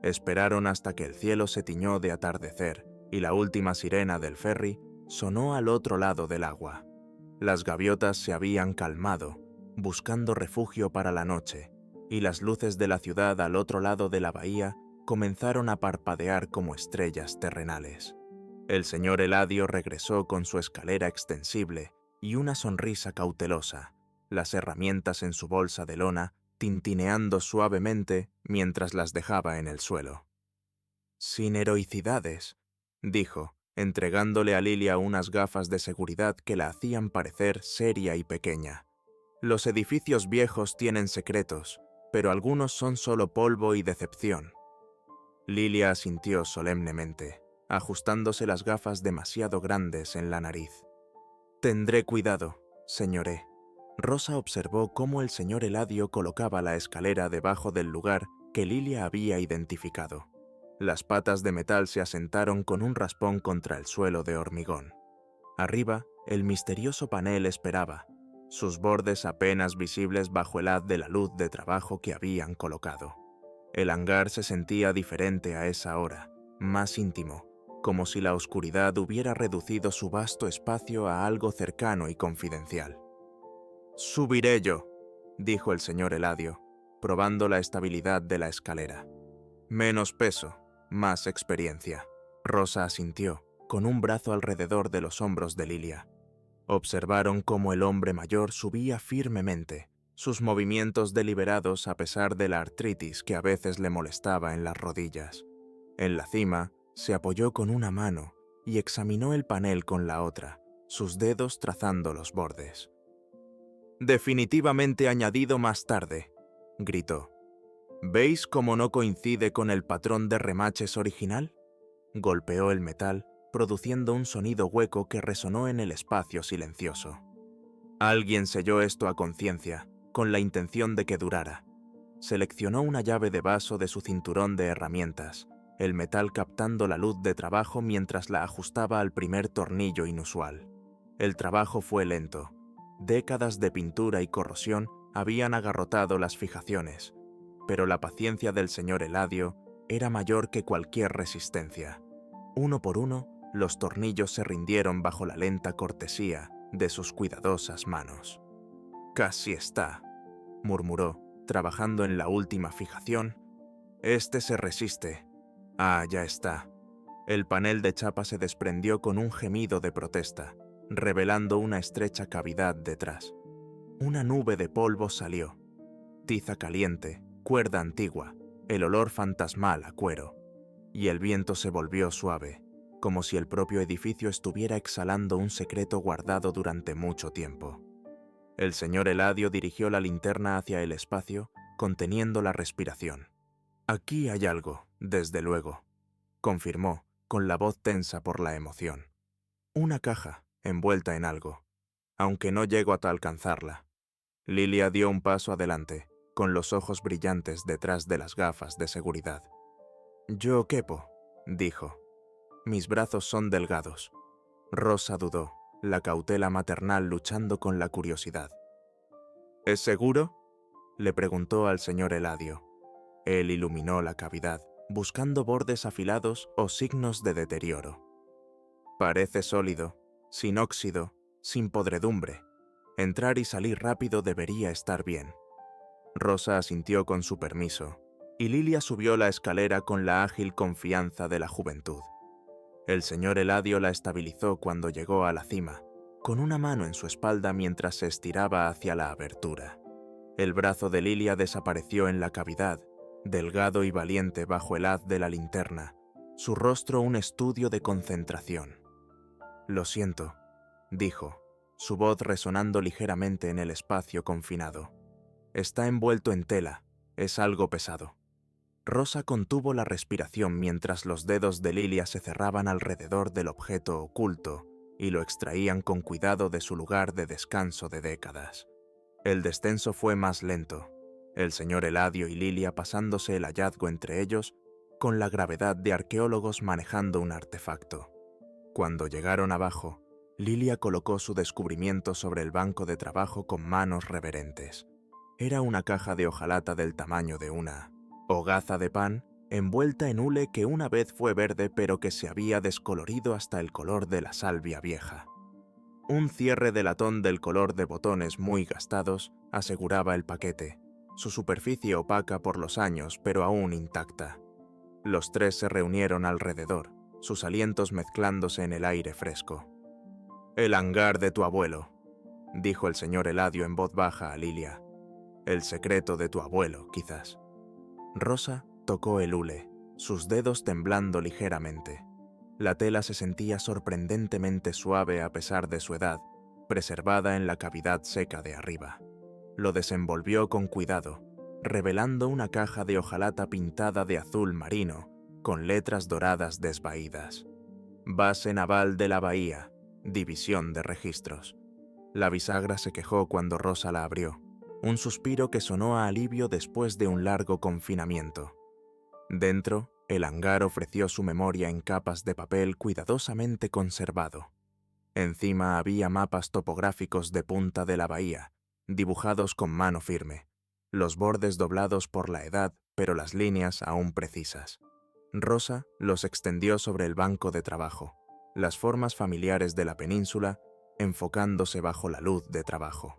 Esperaron hasta que el cielo se tiñó de atardecer y la última sirena del ferry sonó al otro lado del agua. Las gaviotas se habían calmado, buscando refugio para la noche, y las luces de la ciudad al otro lado de la bahía comenzaron a parpadear como estrellas terrenales. El señor Eladio regresó con su escalera extensible y una sonrisa cautelosa, las herramientas en su bolsa de lona tintineando suavemente mientras las dejaba en el suelo. «Sin heroicidades», dijo, entregándole a Lilia unas gafas de seguridad que la hacían parecer seria y pequeña. «Los edificios viejos tienen secretos, pero algunos son solo polvo y decepción». Lilia asintió solemnemente, ajustándose las gafas demasiado grandes en la nariz. «Tendré cuidado, señoré». Rosa observó cómo el señor Eladio colocaba la escalera debajo del lugar que Lilia había identificado. Las patas de metal se asentaron con un raspón contra el suelo de hormigón. Arriba, el misterioso panel esperaba, sus bordes apenas visibles bajo el haz de la luz de trabajo que habían colocado. El hangar se sentía diferente a esa hora, más íntimo, como si la oscuridad hubiera reducido su vasto espacio a algo cercano y confidencial. «Subiré yo», dijo el señor Eladio, probando la estabilidad de la escalera. «Menos peso, más experiencia». Rosa asintió, con un brazo alrededor de los hombros de Lilia. Observaron cómo el hombre mayor subía firmemente, sus movimientos deliberados a pesar de la artritis que a veces le molestaba en las rodillas. En la cima, se apoyó con una mano y examinó el panel con la otra, sus dedos trazando los bordes. «Definitivamente añadido más tarde», gritó. «¿Veis cómo no coincide con el patrón de remaches original?». Golpeó el metal, produciendo un sonido hueco que resonó en el espacio silencioso. Alguien selló esto a conciencia, con la intención de que durara. Seleccionó una llave de vaso de su cinturón de herramientas, el metal captando la luz de trabajo mientras la ajustaba al primer tornillo inusual. El trabajo fue lento. Décadas de pintura y corrosión habían agarrotado las fijaciones, pero la paciencia del señor Eladio era mayor que cualquier resistencia. Uno por uno, los tornillos se rindieron bajo la lenta cortesía de sus cuidadosas manos. «Casi está», murmuró, trabajando en la última fijación. «Este se resiste. Ah, ya está». El panel de chapa se desprendió con un gemido de protesta, revelando una estrecha cavidad detrás. Una nube de polvo salió. Tiza caliente, cuerda antigua, el olor fantasmal a cuero. Y el viento se volvió suave, como si el propio edificio estuviera exhalando un secreto guardado durante mucho tiempo. El señor Eladio dirigió la linterna hacia el espacio, conteniendo la respiración. «Aquí hay algo, desde luego», confirmó, con la voz tensa por la emoción. «Una caja, envuelta en algo, aunque no llego hasta alcanzarla». Lilia dio un paso adelante, con los ojos brillantes detrás de las gafas de seguridad. «Yo quepo», dijo. «Mis brazos son delgados». Rosa dudó, la cautela maternal luchando con la curiosidad. «¿Es seguro?», le preguntó al señor Eladio. Él iluminó la cavidad, buscando bordes afilados o signos de deterioro. «Parece sólido, sin óxido, sin podredumbre. Entrar y salir rápido debería estar bien». Rosa asintió con su permiso, y Lilia subió la escalera con la ágil confianza de la juventud. El señor Eladio la estabilizó cuando llegó a la cima, con una mano en su espalda mientras se estiraba hacia la abertura. El brazo de Lilia desapareció en la cavidad, delgado y valiente bajo el haz de la linterna, su rostro un estudio de concentración. «Lo siento», dijo, su voz resonando ligeramente en el espacio confinado. «Está envuelto en tela, es algo pesado». Rosa contuvo la respiración mientras los dedos de Lilia se cerraban alrededor del objeto oculto y lo extraían con cuidado de su lugar de descanso de décadas. El descenso fue más lento, el señor Eladio y Lilia pasándose el hallazgo entre ellos con la gravedad de arqueólogos manejando un artefacto. Cuando llegaron abajo, Lilia colocó su descubrimiento sobre el banco de trabajo con manos reverentes. Era una caja de hojalata del tamaño de una hogaza de pan, envuelta en hule que una vez fue verde pero que se había descolorido hasta el color de la salvia vieja. Un cierre de latón del color de botones muy gastados aseguraba el paquete, su superficie opaca por los años pero aún intacta. Los tres se reunieron alrededor, sus alientos mezclándose en el aire fresco. «El hangar de tu abuelo», dijo el señor Eladio en voz baja a Lilia. «El secreto de tu abuelo, quizás». Rosa tocó el hule, sus dedos temblando ligeramente. La tela se sentía sorprendentemente suave a pesar de su edad, preservada en la cavidad seca de arriba. Lo desenvolvió con cuidado, revelando una caja de hojalata pintada de azul marino, con letras doradas desvaídas. «Base Naval de la Bahía, División de Registros». La bisagra se quejó cuando Rosa la abrió, un suspiro que sonó a alivio después de un largo confinamiento. Dentro, el hangar ofreció su memoria en capas de papel cuidadosamente conservado. Encima había mapas topográficos de punta de la bahía, dibujados con mano firme, los bordes doblados por la edad, pero las líneas aún precisas. Rosa los extendió sobre el banco de trabajo, las formas familiares de la península enfocándose bajo la luz de trabajo.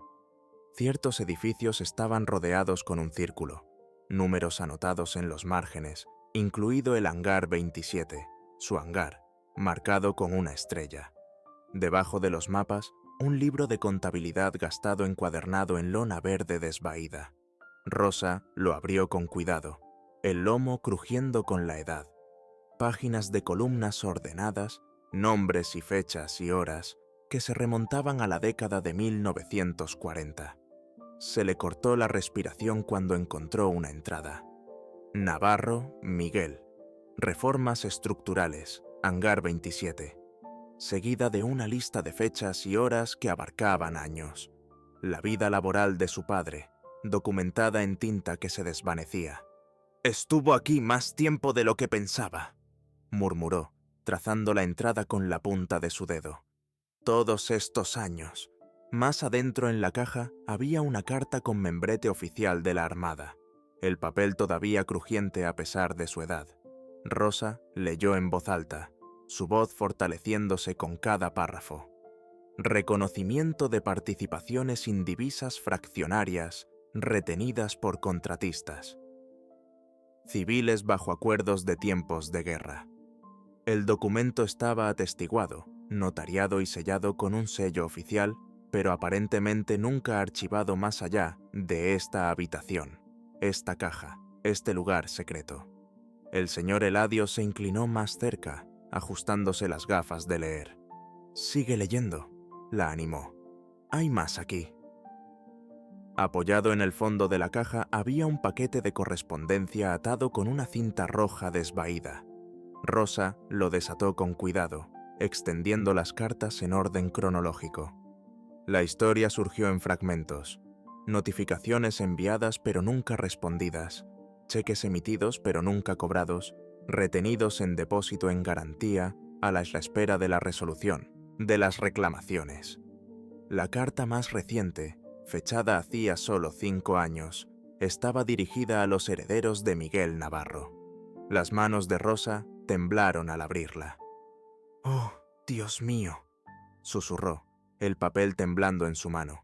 Ciertos edificios estaban rodeados con un círculo, números anotados en los márgenes, incluido el hangar 27, su hangar, marcado con una estrella. Debajo de los mapas, un libro de contabilidad gastado encuadernado en lona verde desvaída. Rosa lo abrió con cuidado, el lomo crujiendo con la edad. Páginas de columnas ordenadas, nombres y fechas y horas que se remontaban a la década de 1940. Se le cortó la respiración cuando encontró una entrada. Navarro, Miguel. Reformas estructurales, Hangar 27. Seguida de una lista de fechas y horas que abarcaban años. La vida laboral de su padre, documentada en tinta que se desvanecía. «Estuvo aquí más tiempo de lo que pensaba», murmuró, trazando la entrada con la punta de su dedo. «Todos estos años». Más adentro en la caja había una carta con membrete oficial de la Armada, el papel todavía crujiente a pesar de su edad. Rosa leyó en voz alta, su voz fortaleciéndose con cada párrafo. Reconocimiento de participaciones indivisas fraccionarias retenidas por contratistas. Civiles bajo acuerdos de tiempos de guerra. El documento estaba atestiguado, notariado y sellado con un sello oficial, pero aparentemente nunca archivado más allá de esta habitación, esta caja, este lugar secreto. El señor Eladio se inclinó más cerca, ajustándose las gafas de leer. «Sigue leyendo», la animó. «Hay más aquí». Apoyado en el fondo de la caja había un paquete de correspondencia atado con una cinta roja desvaída. Rosa lo desató con cuidado, extendiendo las cartas en orden cronológico. La historia surgió en fragmentos. Notificaciones enviadas pero nunca respondidas, cheques emitidos pero nunca cobrados, retenidos en depósito en garantía a la espera de la resolución, de las reclamaciones. La carta más reciente, fechada hacía solo 5 años, estaba dirigida a los herederos de Miguel Navarro. Las manos de Rosa temblaron al abrirla. «Oh, Dios mío», susurró, el papel temblando en su mano.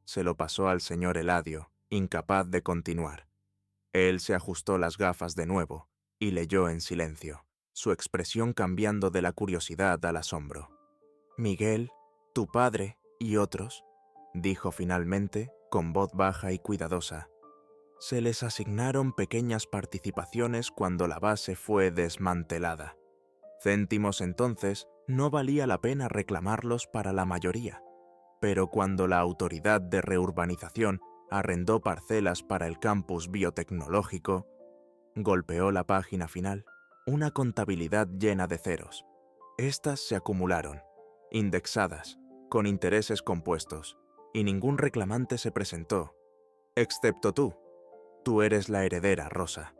Se lo pasó al señor Eladio, incapaz de continuar. Él se ajustó las gafas de nuevo y leyó en silencio, su expresión cambiando de la curiosidad al asombro. «Miguel, tu padre y otros», dijo finalmente, con voz baja y cuidadosa. «Se les asignaron pequeñas participaciones cuando la base fue desmantelada. Céntimos entonces no valía la pena reclamarlos para la mayoría, pero cuando la autoridad de reurbanización arrendó parcelas para el campus biotecnológico, golpeó la página final, una contabilidad llena de ceros. Estas se acumularon, indexadas, con intereses compuestos, y ningún reclamante se presentó, excepto tú. Tú eres la heredera, Rosa».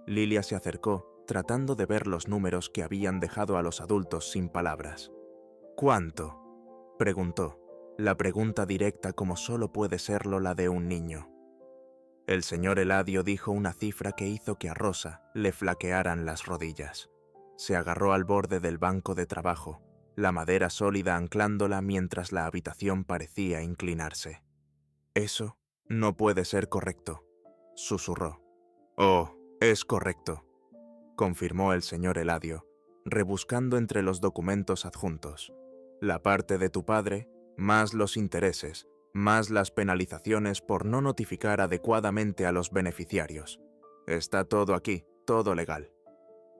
Lilia se acercó, tratando de ver los números que habían dejado a los adultos sin palabras. «¿Cuánto?», preguntó, la pregunta directa como solo puede serlo la de un niño. El señor Eladio dijo una cifra que hizo que a Rosa le flaquearan las rodillas. Se agarró al borde del banco de trabajo, la madera sólida anclándola mientras la habitación parecía inclinarse. «Eso no puede ser correcto», susurró. «Oh, es correcto», confirmó el señor Eladio, rebuscando entre los documentos adjuntos. «La parte de tu padre, más los intereses, más las penalizaciones por no notificar adecuadamente a los beneficiarios. Está todo aquí, todo legal».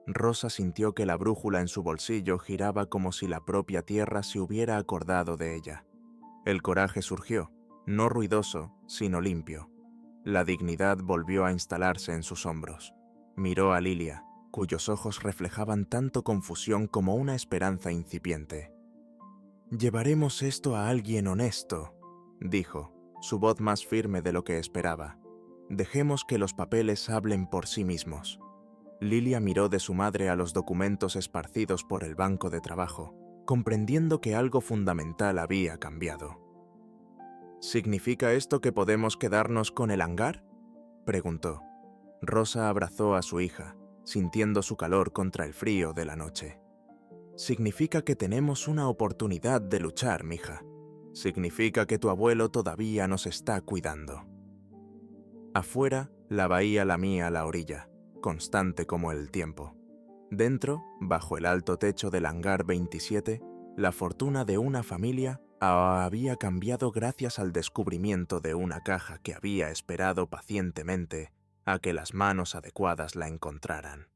Rosa sintió que la brújula en su bolsillo giraba como si la propia tierra se hubiera acordado de ella. El coraje surgió, no ruidoso, sino limpio. La dignidad volvió a instalarse en sus hombros. Miró a Lilia, cuyos ojos reflejaban tanto confusión como una esperanza incipiente. «Llevaremos esto a alguien honesto», dijo, su voz más firme de lo que esperaba. «Dejemos que los papeles hablen por sí mismos». Lilia miró de su madre a los documentos esparcidos por el banco de trabajo, comprendiendo que algo fundamental había cambiado. «¿Significa esto que podemos quedarnos con el hangar?», preguntó. Rosa abrazó a su hija, sintiendo su calor contra el frío de la noche. «Significa que tenemos una oportunidad de luchar, mija. Significa que tu abuelo todavía nos está cuidando». Afuera, la bahía lamía la orilla, constante como el tiempo. Dentro, bajo el alto techo del hangar 27, la fortuna de una familia había cambiado gracias al descubrimiento de una caja que había esperado pacientemente a que las manos adecuadas la encontraran.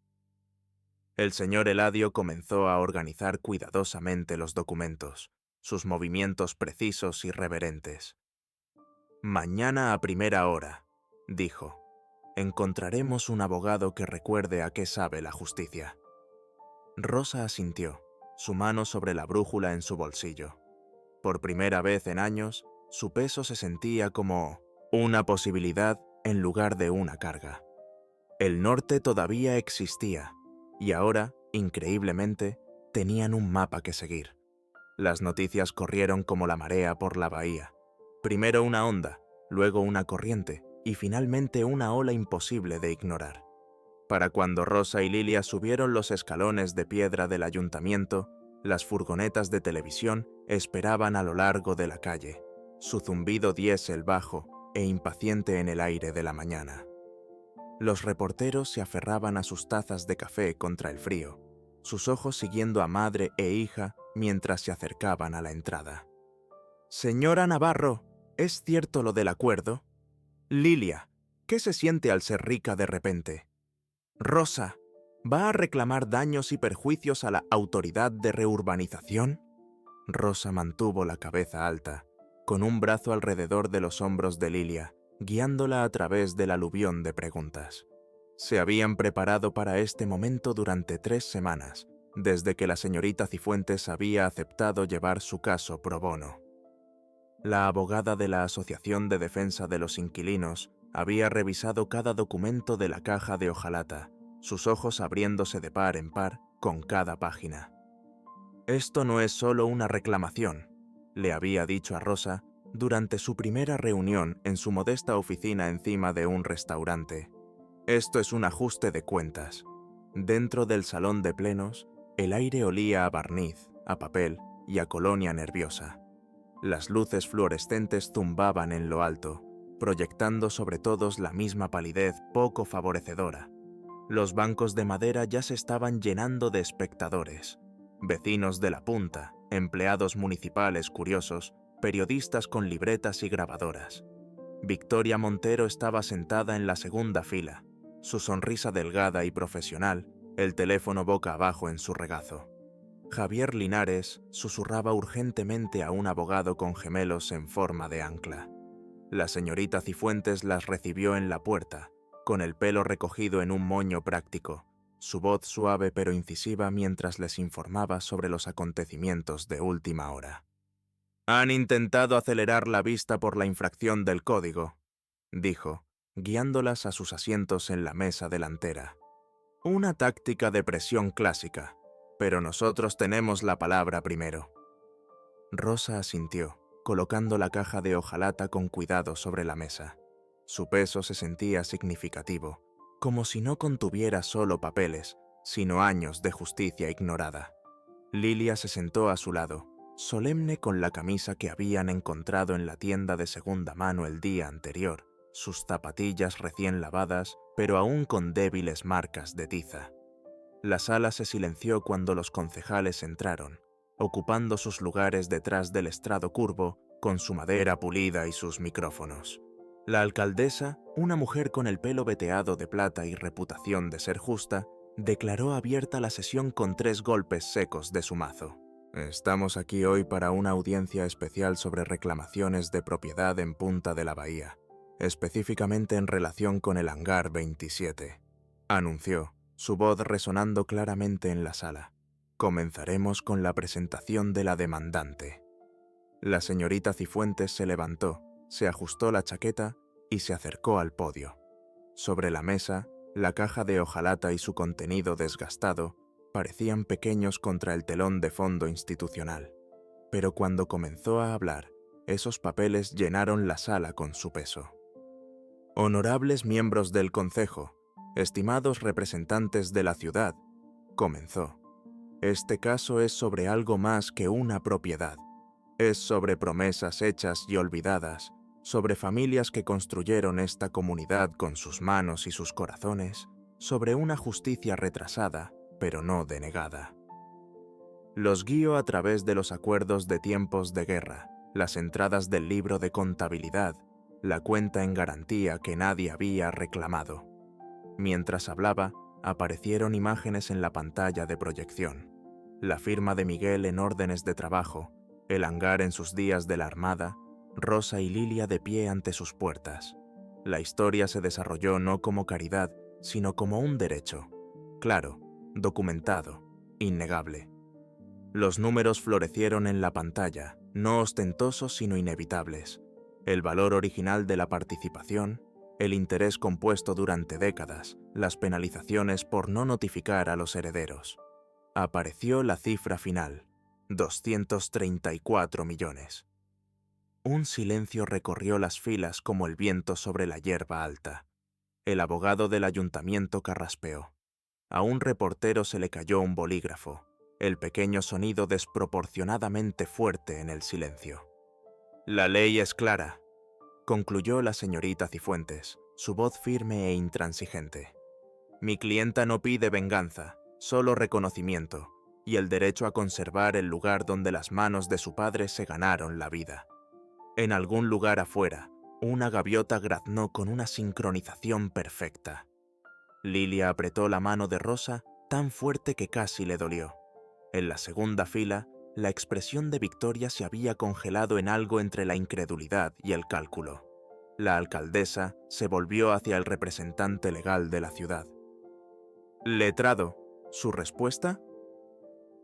El señor Eladio comenzó a organizar cuidadosamente los documentos, sus movimientos precisos y reverentes. «Mañana a primera hora», dijo, «encontraremos un abogado que recuerde a qué sabe la justicia». Rosa asintió, su mano sobre la brújula en su bolsillo. Por primera vez en años, su peso se sentía como una posibilidad en lugar de una carga. El norte todavía existía, y ahora, increíblemente, tenían un mapa que seguir. Las noticias corrieron como la marea por la bahía. Primero una onda, luego una corriente, y finalmente una ola imposible de ignorar. Para cuando Rosa y Lilia subieron los escalones de piedra del ayuntamiento, las furgonetas de televisión esperaban a lo largo de la calle, su zumbido diésel bajo e impaciente en el aire de la mañana. Los reporteros se aferraban a sus tazas de café contra el frío, sus ojos siguiendo a madre e hija mientras se acercaban a la entrada. «Señora Navarro, ¿es cierto lo del acuerdo? Lilia, ¿qué se siente al ser rica de repente? Rosa, ¿va a reclamar daños y perjuicios a la autoridad de reurbanización?» Rosa mantuvo la cabeza alta, con un brazo alrededor de los hombros de Lilia, guiándola a través del aluvión de preguntas. Se habían preparado para este momento durante 3 semanas, desde que la señorita Cifuentes había aceptado llevar su caso pro bono. La abogada de la Asociación de Defensa de los Inquilinos había revisado cada documento de la caja de hojalata, sus ojos abriéndose de par en par con cada página. «Esto no es solo una reclamación», le había dicho a Rosa durante su primera reunión en su modesta oficina encima de un restaurante. «Esto es un ajuste de cuentas». Dentro del salón de plenos, el aire olía a barniz, a papel y a colonia nerviosa. Las luces fluorescentes zumbaban en lo alto, proyectando sobre todos la misma palidez poco favorecedora. Los bancos de madera ya se estaban llenando de espectadores. Vecinos de la punta, empleados municipales curiosos, periodistas con libretas y grabadoras. Victoria Montero estaba sentada en la segunda fila, su sonrisa delgada y profesional, el teléfono boca abajo en su regazo. Javier Linares susurraba urgentemente a un abogado con gemelos en forma de ancla. La señorita Cifuentes las recibió en la puerta, con el pelo recogido en un moño práctico, su voz suave pero incisiva mientras les informaba sobre los acontecimientos de última hora. «Han intentado acelerar la vista por la infracción del código», dijo, guiándolas a sus asientos en la mesa delantera. «Una táctica de presión clásica, pero nosotros tenemos la palabra primero». Rosa asintió, colocando la caja de hojalata con cuidado sobre la mesa. Su peso se sentía significativo, como si no contuviera solo papeles, sino años de justicia ignorada. Lilia se sentó a su lado, solemne con la camisa que habían encontrado en la tienda de segunda mano el día anterior, sus zapatillas recién lavadas, pero aún con débiles marcas de tiza. La sala se silenció cuando los concejales entraron, ocupando sus lugares detrás del estrado curvo, con su madera pulida y sus micrófonos. La alcaldesa, una mujer con el pelo veteado de plata y reputación de ser justa, declaró abierta la sesión con 3 golpes secos de su mazo. «Estamos aquí hoy para una audiencia especial sobre reclamaciones de propiedad en Punta de la Bahía, específicamente en relación con el hangar 27», anunció, su voz resonando claramente en la sala. «Comenzaremos con la presentación de la demandante». La señorita Cifuentes se levantó, se ajustó la chaqueta y se acercó al podio. Sobre la mesa, la caja de hojalata y su contenido desgastado parecían pequeños contra el telón de fondo institucional. Pero cuando comenzó a hablar, esos papeles llenaron la sala con su peso. «Honorables miembros del concejo, estimados representantes de la ciudad», comenzó. «Este caso es sobre algo más que una propiedad. Es sobre promesas hechas y olvidadas, sobre familias que construyeron esta comunidad con sus manos y sus corazones, sobre una justicia retrasada, pero no denegada». Los guío a través de los acuerdos de tiempos de guerra, las entradas del libro de contabilidad, la cuenta en garantía que nadie había reclamado. Mientras hablaba, aparecieron imágenes en la pantalla de proyección. La firma de Miguel en órdenes de trabajo, el hangar en sus días de la Armada, Rosa y Lilia de pie ante sus puertas. La historia se desarrolló no como caridad, sino como un derecho. Claro, documentado, innegable. Los números florecieron en la pantalla, no ostentosos sino inevitables. El valor original de la participación, el interés compuesto durante décadas, las penalizaciones por no notificar a los herederos. Apareció la cifra final, 234 millones. Un silencio recorrió las filas como el viento sobre la hierba alta. El abogado del ayuntamiento carraspeó. A un reportero se le cayó un bolígrafo, el pequeño sonido desproporcionadamente fuerte en el silencio. «La ley es clara», concluyó la señorita Cifuentes, su voz firme e intransigente. «Mi clienta no pide venganza, solo reconocimiento y el derecho a conservar el lugar donde las manos de su padre se ganaron la vida». En algún lugar afuera, una gaviota graznó con una sincronización perfecta. Lilia apretó la mano de Rosa tan fuerte que casi le dolió. En la segunda fila, la expresión de Victoria se había congelado en algo entre la incredulidad y el cálculo. La alcaldesa se volvió hacia el representante legal de la ciudad. «Letrado, ¿su respuesta?»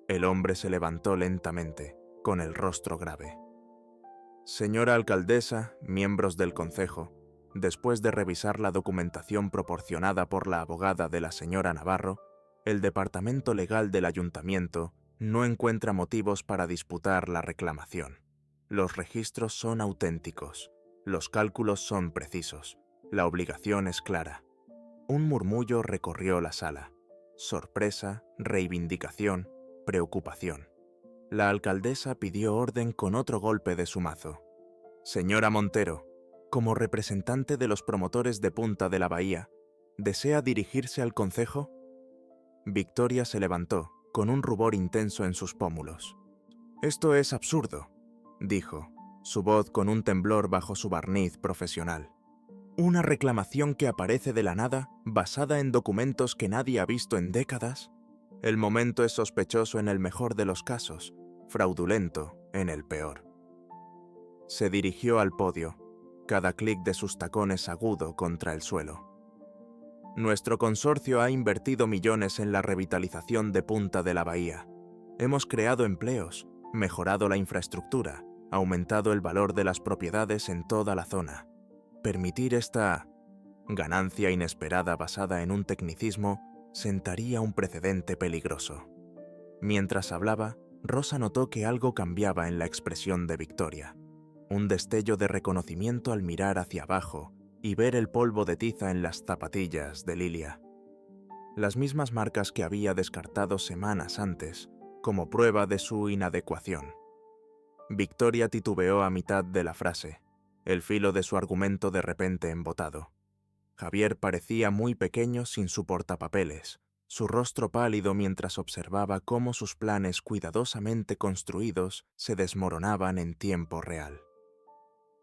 El hombre se levantó lentamente, con el rostro grave. «Señora alcaldesa, miembros del concejo, después de revisar la documentación proporcionada por la abogada de la señora Navarro, el departamento legal del ayuntamiento no encuentra motivos para disputar la reclamación. Los registros son auténticos, los cálculos son precisos, la obligación es clara». Un murmullo recorrió la sala. Sorpresa, reivindicación, preocupación. La alcaldesa pidió orden con otro golpe de su mazo. «Señora Montero, como representante de los promotores de Punta de la Bahía, ¿desea dirigirse al concejo?» Victoria se levantó, con un rubor intenso en sus pómulos. «Esto es absurdo», dijo, su voz con un temblor bajo su barniz profesional. «¿Una reclamación que aparece de la nada, basada en documentos que nadie ha visto en décadas? El momento es sospechoso en el mejor de los casos, fraudulento en el peor». Se dirigió al podio, cada clic de sus tacones agudo contra el suelo. «Nuestro consorcio ha invertido millones en la revitalización de Punta de la Bahía. Hemos creado empleos, mejorado la infraestructura, aumentado el valor de las propiedades en toda la zona. Permitir esta ganancia inesperada basada en un tecnicismo sentaría un precedente peligroso». Mientras hablaba, Rosa notó que algo cambiaba en la expresión de Victoria. Un destello de reconocimiento al mirar hacia abajo y ver el polvo de tiza en las zapatillas de Lilia. Las mismas marcas que había descartado semanas antes, como prueba de su inadecuación. Victoria titubeó a mitad de la frase, el filo de su argumento de repente embotado. Javier parecía muy pequeño sin su portapapeles, su rostro pálido mientras observaba cómo sus planes cuidadosamente construidos se desmoronaban en tiempo real.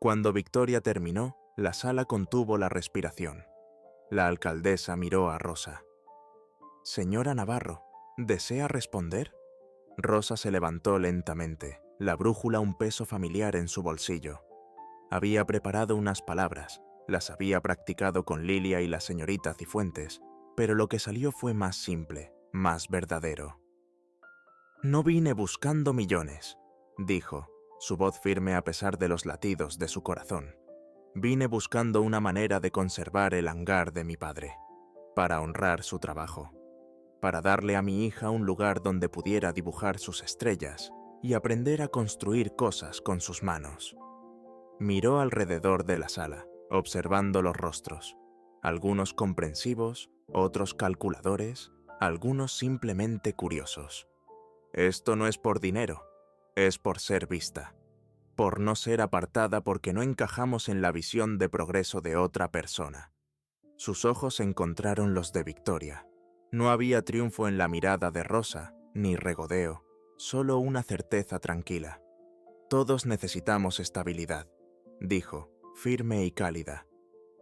Cuando Victoria terminó, la sala contuvo la respiración. La alcaldesa miró a Rosa. «Señora Navarro, ¿desea responder?» Rosa se levantó lentamente, la brújula un peso familiar en su bolsillo. Había preparado unas palabras, las había practicado con Lilia y la señorita Cifuentes, pero lo que salió fue más simple, más verdadero. «No vine buscando millones», dijo, su voz firme a pesar de los latidos de su corazón. «Vine buscando una manera de conservar el hangar de mi padre, para honrar su trabajo, para darle a mi hija un lugar donde pudiera dibujar sus estrellas y aprender a construir cosas con sus manos». Miró alrededor de la sala, observando los rostros, algunos comprensivos, otros calculadores, algunos simplemente curiosos. «Esto no es por dinero, es por ser vista, por no ser apartada porque no encajamos en la visión de progreso de otra persona». Sus ojos encontraron los de Victoria. No había triunfo en la mirada de Rosa, ni regodeo, solo una certeza tranquila. Todos necesitamos estabilidad, dijo, firme y cálida.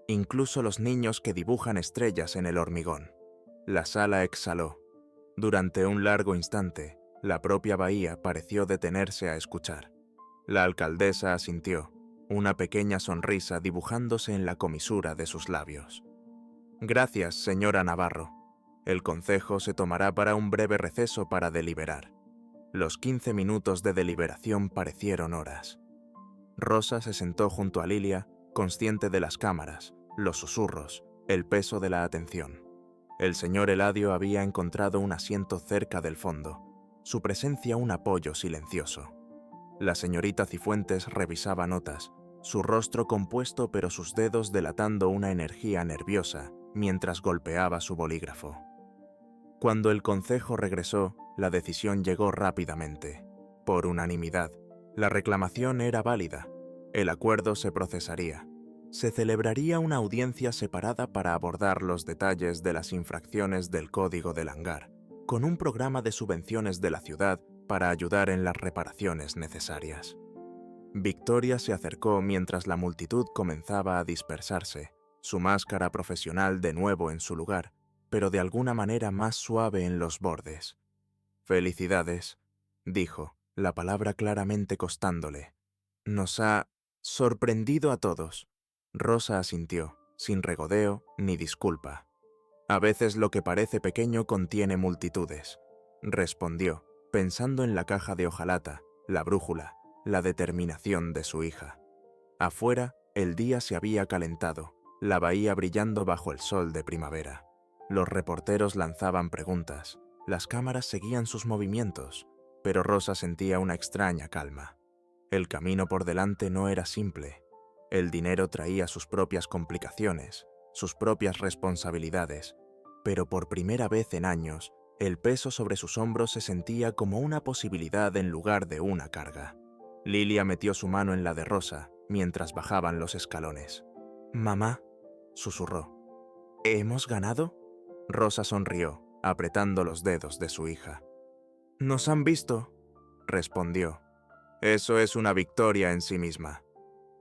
Incluso los niños que dibujan estrellas en el hormigón. La sala exhaló. Durante un largo instante, la propia bahía pareció detenerse a escuchar. La alcaldesa asintió, una pequeña sonrisa dibujándose en la comisura de sus labios. Gracias, señora Navarro. El concejo se tomará para un breve receso para deliberar. Los 15 minutos de deliberación parecieron horas. Rosa se sentó junto a Lilia, consciente de las cámaras, los susurros, el peso de la atención. El señor Eladio había encontrado un asiento cerca del fondo, su presencia un apoyo silencioso. La señorita Cifuentes revisaba notas, su rostro compuesto pero sus dedos delatando una energía nerviosa mientras golpeaba su bolígrafo. Cuando el concejo regresó, la decisión llegó rápidamente. Por unanimidad, la reclamación era válida. El acuerdo se procesaría. Se celebraría una audiencia separada para abordar los detalles de las infracciones del Código del Hangar, con un programa de subvenciones de la ciudad para ayudar en las reparaciones necesarias. Victoria se acercó mientras la multitud comenzaba a dispersarse, su máscara profesional de nuevo en su lugar, pero de alguna manera más suave en los bordes. «Felicidades», dijo, la palabra claramente costándole. «Nos ha sorprendido a todos». Rosa asintió, sin regodeo ni disculpa. «A veces lo que parece pequeño contiene multitudes», respondió, pensando en la caja de hojalata, la brújula, la determinación de su hija. Afuera, el día se había calentado, la bahía brillando bajo el sol de primavera. Los reporteros lanzaban preguntas, las cámaras seguían sus movimientos, pero Rosa sentía una extraña calma. El camino por delante no era simple. El dinero traía sus propias complicaciones, sus propias responsabilidades, pero por primera vez en años, el peso sobre sus hombros se sentía como una posibilidad en lugar de una carga. Lilia metió su mano en la de Rosa mientras bajaban los escalones. «Mamá», susurró. «¿Hemos ganado?» Rosa sonrió, apretando los dedos de su hija. «Nos han visto», respondió. «Eso es una victoria en sí misma».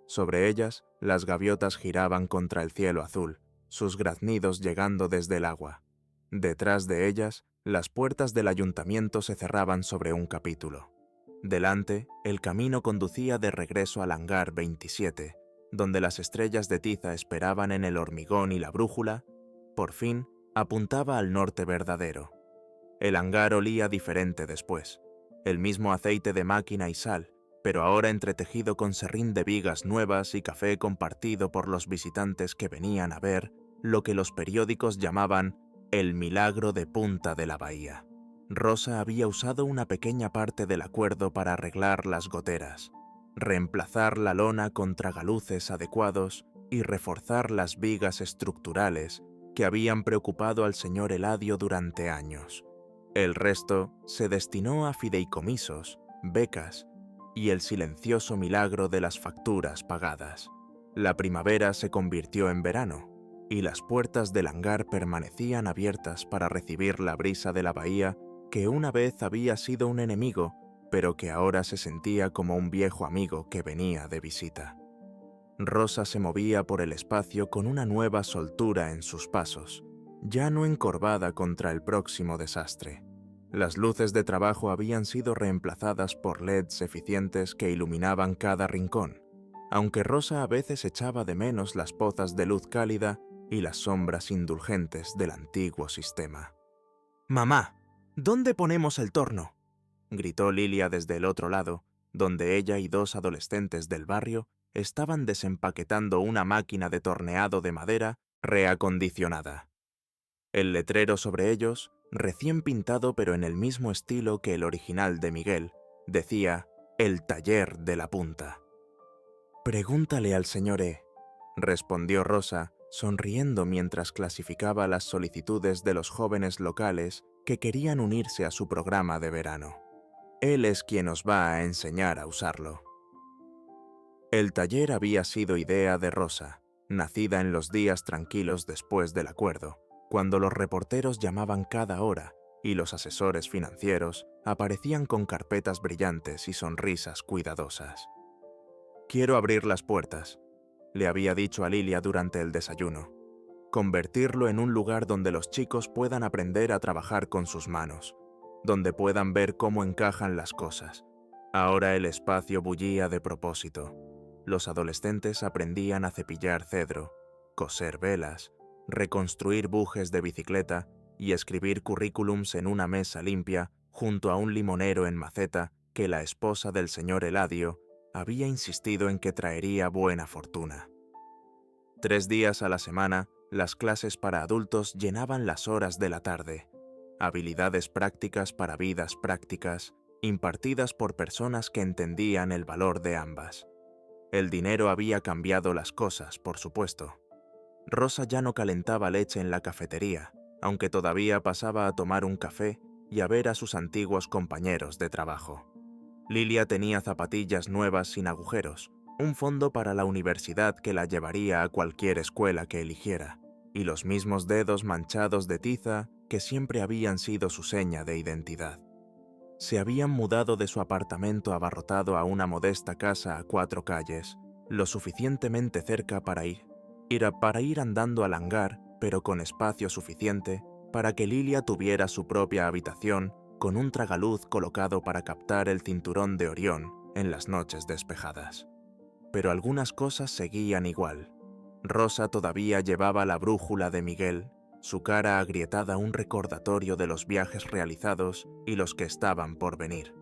Sobre ellas, las gaviotas giraban contra el cielo azul, sus graznidos llegando desde el agua. Detrás de ellas, las puertas del ayuntamiento se cerraban sobre un capítulo. Delante, el camino conducía de regreso al hangar 27, donde las estrellas de tiza esperaban en el hormigón y la brújula, por fin, apuntaba al norte verdadero. El hangar olía diferente después, el mismo aceite de máquina y sal, pero ahora entretejido con serrín de vigas nuevas y café compartido por los visitantes que venían a ver lo que los periódicos llamaban el milagro de Punta de la Bahía. Rosa había usado una pequeña parte del acuerdo para arreglar las goteras, reemplazar la lona con tragaluces adecuados y reforzar las vigas estructurales que habían preocupado al señor Eladio durante años. El resto se destinó a fideicomisos, becas y el silencioso milagro de las facturas pagadas. La primavera se convirtió en verano y las puertas del hangar permanecían abiertas para recibir la brisa de la bahía que una vez había sido un enemigo, pero que ahora se sentía como un viejo amigo que venía de visita. Rosa se movía por el espacio con una nueva soltura en sus pasos, ya no encorvada contra el próximo desastre. Las luces de trabajo habían sido reemplazadas por LEDs eficientes que iluminaban cada rincón, aunque Rosa a veces echaba de menos las pozas de luz cálida y las sombras indulgentes del antiguo sistema. «Mamá, ¿dónde ponemos el torno?», gritó Lilia desde el otro lado, donde ella y dos adolescentes del barrio estaban desempaquetando una máquina de torneado de madera reacondicionada. El letrero sobre ellos, recién pintado pero en el mismo estilo que el original de Miguel, decía «El taller de la punta». «Pregúntale al señor E», respondió Rosa, sonriendo mientras clasificaba las solicitudes de los jóvenes locales que querían unirse a su programa de verano. Él es quien os va a enseñar a usarlo. El taller había sido idea de Rosa, nacida en los días tranquilos después del acuerdo, cuando los reporteros llamaban cada hora y los asesores financieros aparecían con carpetas brillantes y sonrisas cuidadosas. «Quiero abrir las puertas», le había dicho a Lilia durante el desayuno. «Convertirlo en un lugar donde los chicos puedan aprender a trabajar con sus manos, donde puedan ver cómo encajan las cosas». Ahora el espacio bullía de propósito. Los adolescentes aprendían a cepillar cedro, coser velas, reconstruir bujes de bicicleta y escribir currículums en una mesa limpia junto a un limonero en maceta que la esposa del señor Eladio había insistido en que traería buena fortuna. 3 días a la semana, las clases para adultos llenaban las horas de la tarde. Habilidades prácticas para vidas prácticas, impartidas por personas que entendían el valor de ambas. El dinero había cambiado las cosas, por supuesto. Rosa ya no calentaba leche en la cafetería, aunque todavía pasaba a tomar un café y a ver a sus antiguos compañeros de trabajo. Lilia tenía zapatillas nuevas sin agujeros, un fondo para la universidad que la llevaría a cualquier escuela que eligiera, y los mismos dedos manchados de tiza que siempre habían sido su seña de identidad. Se habían mudado de su apartamento abarrotado a una modesta casa a 4 calles, lo suficientemente cerca para ir andando al hangar, pero con espacio suficiente para que Lilia tuviera su propia habitación con un tragaluz colocado para captar el cinturón de Orión en las noches despejadas. Pero algunas cosas seguían igual. Rosa todavía llevaba la brújula de Miguel, su cara agrietada un recordatorio de los viajes realizados y los que estaban por venir.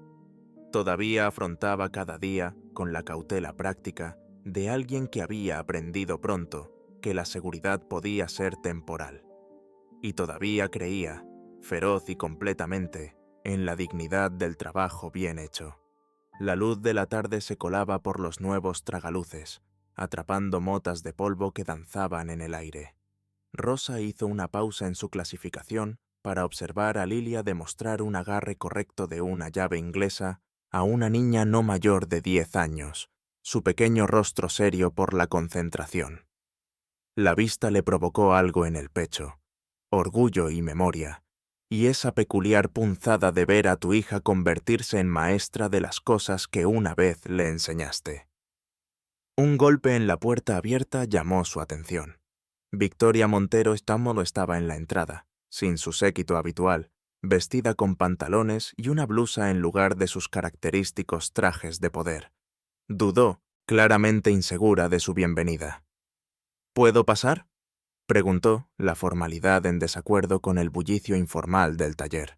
Todavía afrontaba cada día, con la cautela práctica, de alguien que había aprendido pronto que la seguridad podía ser temporal. Y todavía creía, feroz y completamente, en la dignidad del trabajo bien hecho. La luz de la tarde se colaba por los nuevos tragaluces, atrapando motas de polvo que danzaban en el aire. Rosa hizo una pausa en su clasificación para observar a Lilia demostrar un agarre correcto de una llave inglesa a una niña no mayor de 10 años, su pequeño rostro serio por la concentración. La vista le provocó algo en el pecho, orgullo y memoria, y esa peculiar punzada de ver a tu hija convertirse en maestra de las cosas que una vez le enseñaste. Un golpe en la puerta abierta llamó su atención. Victoria Montero Estámolo estaba en la entrada, sin su séquito habitual, vestida con pantalones y una blusa en lugar de sus característicos trajes de poder. Dudó, claramente insegura de su bienvenida. ¿Puedo pasar?, preguntó, la formalidad en desacuerdo con el bullicio informal del taller.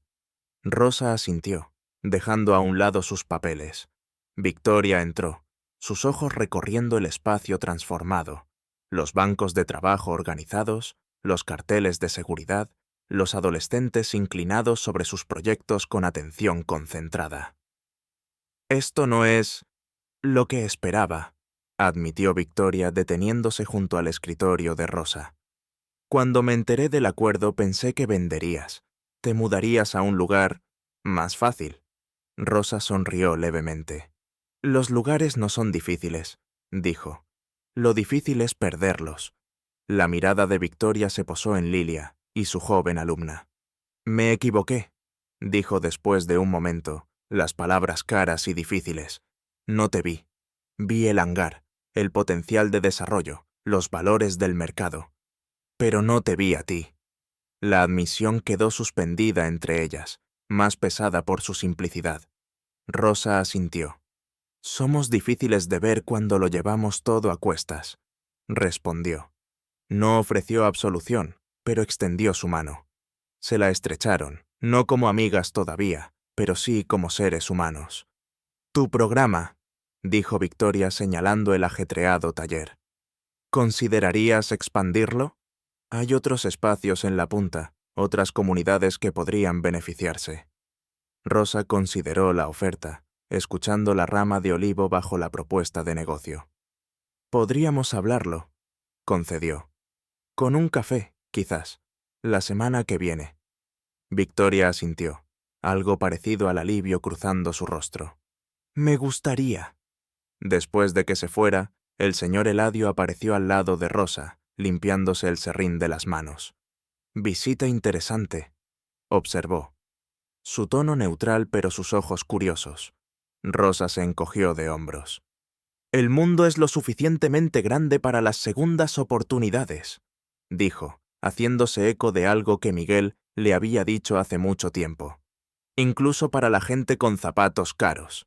Rosa asintió, dejando a un lado sus papeles. Victoria entró, sus ojos recorriendo el espacio transformado, los bancos de trabajo organizados, los carteles de seguridad, los adolescentes inclinados sobre sus proyectos con atención concentrada. «Esto no es lo que esperaba», admitió Victoria deteniéndose junto al escritorio de Rosa. «Cuando me enteré del acuerdo pensé que venderías, te mudarías a un lugar más fácil». Rosa sonrió levemente. «Los lugares no son difíciles», dijo. «Lo difícil es perderlos». La mirada de Victoria se posó en Lilia y su joven alumna. «Me equivoqué», dijo después de un momento, las palabras caras y difíciles. «No te vi. Vi el hangar, el potencial de desarrollo, los valores del mercado. Pero no te vi a ti». La admisión quedó suspendida entre ellas, más pesada por su simplicidad. Rosa asintió. «Somos difíciles de ver cuando lo llevamos todo a cuestas», respondió. No ofreció absolución, pero extendió su mano. Se la estrecharon, no como amigas todavía, pero sí como seres humanos. «Tu programa», dijo Victoria señalando el ajetreado taller. «¿Considerarías expandirlo? Hay otros espacios en la punta, otras comunidades que podrían beneficiarse». Rosa consideró la oferta, escuchando la rama de olivo bajo la propuesta de negocio. «Podríamos hablarlo», concedió. «Con un café, quizás, la semana que viene». Victoria asintió, algo parecido al alivio cruzando su rostro. «Me gustaría». Después de que se fuera, el señor Eladio apareció al lado de Rosa, limpiándose el serrín de las manos. «Visita interesante», observó, su tono neutral pero sus ojos curiosos. Rosa se encogió de hombros. «El mundo es lo suficientemente grande para las segundas oportunidades», dijo, haciéndose eco de algo que Miguel le había dicho hace mucho tiempo. «Incluso para la gente con zapatos caros».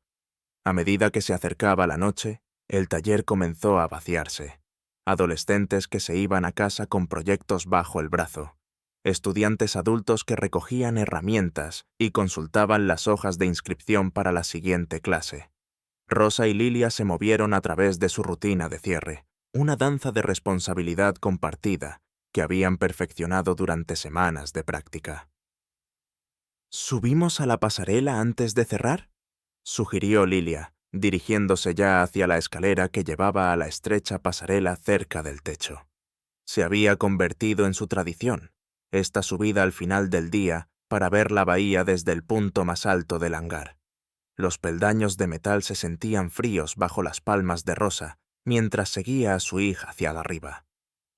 A medida que se acercaba la noche, el taller comenzó a vaciarse. Adolescentes que se iban a casa con proyectos bajo el brazo. Estudiantes adultos que recogían herramientas y consultaban las hojas de inscripción para la siguiente clase. Rosa y Lilia se movieron a través de su rutina de cierre, una danza de responsabilidad compartida que habían perfeccionado durante semanas de práctica. «¿Subimos a la pasarela antes de cerrar?», sugirió Lilia, dirigiéndose ya hacia la escalera que llevaba a la estrecha pasarela cerca del techo. Se había convertido en su tradición, esta subida al final del día para ver la bahía desde el punto más alto del hangar. Los peldaños de metal se sentían fríos bajo las palmas de Rosa mientras seguía a su hija hacia arriba.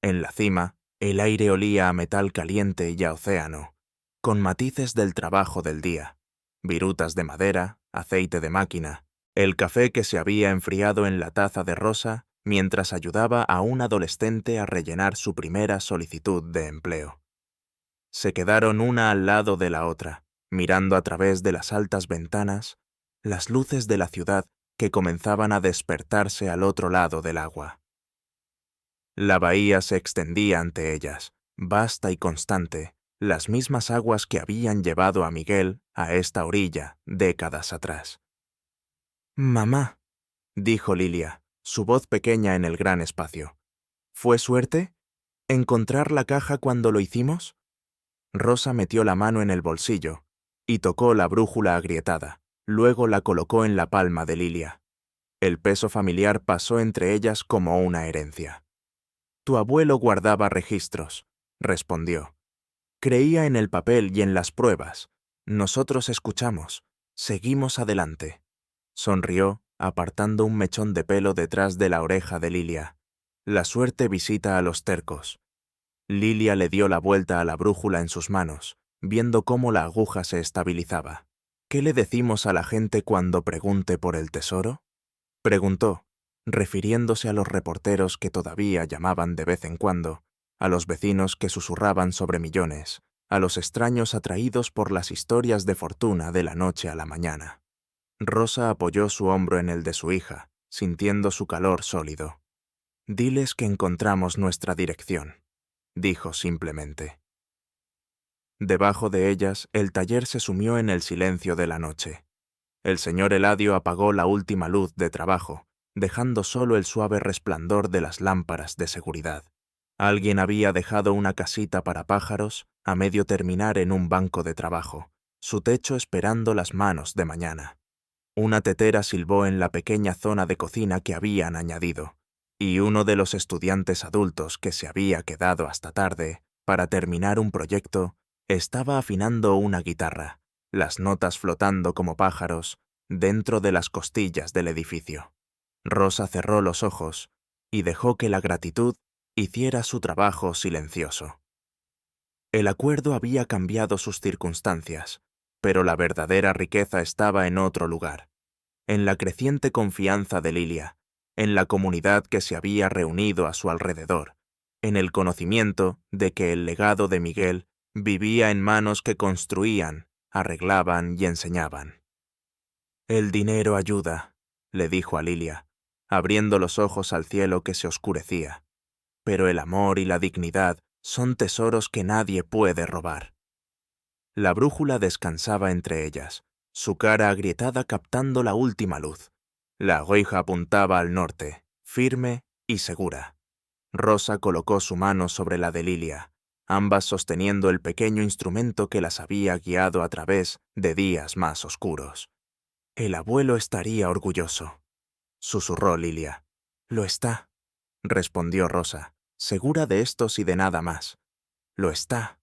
En la cima, el aire olía a metal caliente y a océano, con matices del trabajo del día, virutas de madera, aceite de máquina, el café que se había enfriado en la taza de Rosa mientras ayudaba a un adolescente a rellenar su primera solicitud de empleo. Se quedaron una al lado de la otra, mirando a través de las altas ventanas las luces de la ciudad que comenzaban a despertarse al otro lado del agua. La bahía se extendía ante ellas, vasta y constante, las mismas aguas que habían llevado a Miguel a esta orilla décadas atrás. «Mamá», dijo Lilia, su voz pequeña en el gran espacio. «¿Fue suerte? ¿Encontrar la caja cuando lo hicimos?» Rosa metió la mano en el bolsillo y tocó la brújula agrietada. Luego la colocó en la palma de Lilia. El peso familiar pasó entre ellas como una herencia. «Tu abuelo guardaba registros», respondió. «Creía en el papel y en las pruebas. Nosotros escuchamos. Seguimos adelante». Sonrió, apartando un mechón de pelo detrás de la oreja de Lilia. «La suerte visita a los tercos». Lilia le dio la vuelta a la brújula en sus manos, viendo cómo la aguja se estabilizaba. «¿Qué le decimos a la gente cuando pregunte por el tesoro?», preguntó, refiriéndose a los reporteros que todavía llamaban de vez en cuando, a los vecinos que susurraban sobre millones, a los extraños atraídos por las historias de fortuna de la noche a la mañana. Rosa apoyó su hombro en el de su hija, sintiendo su calor sólido. «Diles que encontramos nuestra dirección», dijo simplemente. Debajo de ellas, el taller se sumió en el silencio de la noche. El señor Eladio apagó la última luz de trabajo, dejando solo el suave resplandor de las lámparas de seguridad. Alguien había dejado una casita para pájaros a medio terminar en un banco de trabajo, su techo esperando las manos de mañana. Una tetera silbó en la pequeña zona de cocina que habían añadido, y uno de los estudiantes adultos que se había quedado hasta tarde para terminar un proyecto estaba afinando una guitarra, las notas flotando como pájaros dentro de las costillas del edificio. Rosa cerró los ojos y dejó que la gratitud hiciera su trabajo silencioso. El acuerdo había cambiado sus circunstancias, pero la verdadera riqueza estaba en otro lugar, en la creciente confianza de Lilia, en la comunidad que se había reunido a su alrededor, en el conocimiento de que el legado de Miguel vivía en manos que construían, arreglaban y enseñaban. «El dinero ayuda», le dijo a Lilia, abriendo los ojos al cielo que se oscurecía. «Pero el amor y la dignidad son tesoros que nadie puede robar». La brújula descansaba entre ellas, su cara agrietada captando la última luz. La aguja apuntaba al norte, firme y segura. Rosa colocó su mano sobre la de Lilia, ambas sosteniendo el pequeño instrumento que las había guiado a través de días más oscuros. «El abuelo estaría orgulloso», susurró Lilia. «Lo está», respondió Rosa, segura de estos y de nada más. «Lo está».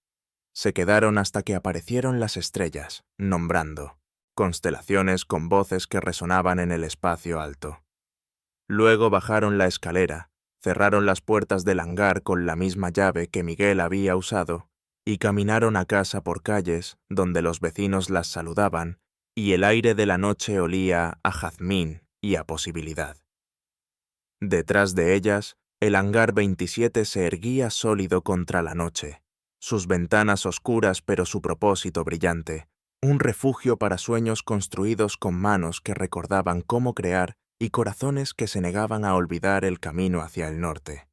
Se quedaron hasta que aparecieron las estrellas, nombrando, constelaciones con voces que resonaban en el espacio alto. Luego bajaron la escalera, cerraron las puertas del hangar con la misma llave que Miguel había usado y caminaron a casa por calles donde los vecinos las saludaban y el aire de la noche olía a jazmín y a posibilidad. Detrás de ellas, el hangar 27 se erguía sólido contra la noche, sus ventanas oscuras pero su propósito brillante, un refugio para sueños construidos con manos que recordaban cómo crear y corazones que se negaban a olvidar el camino hacia el norte.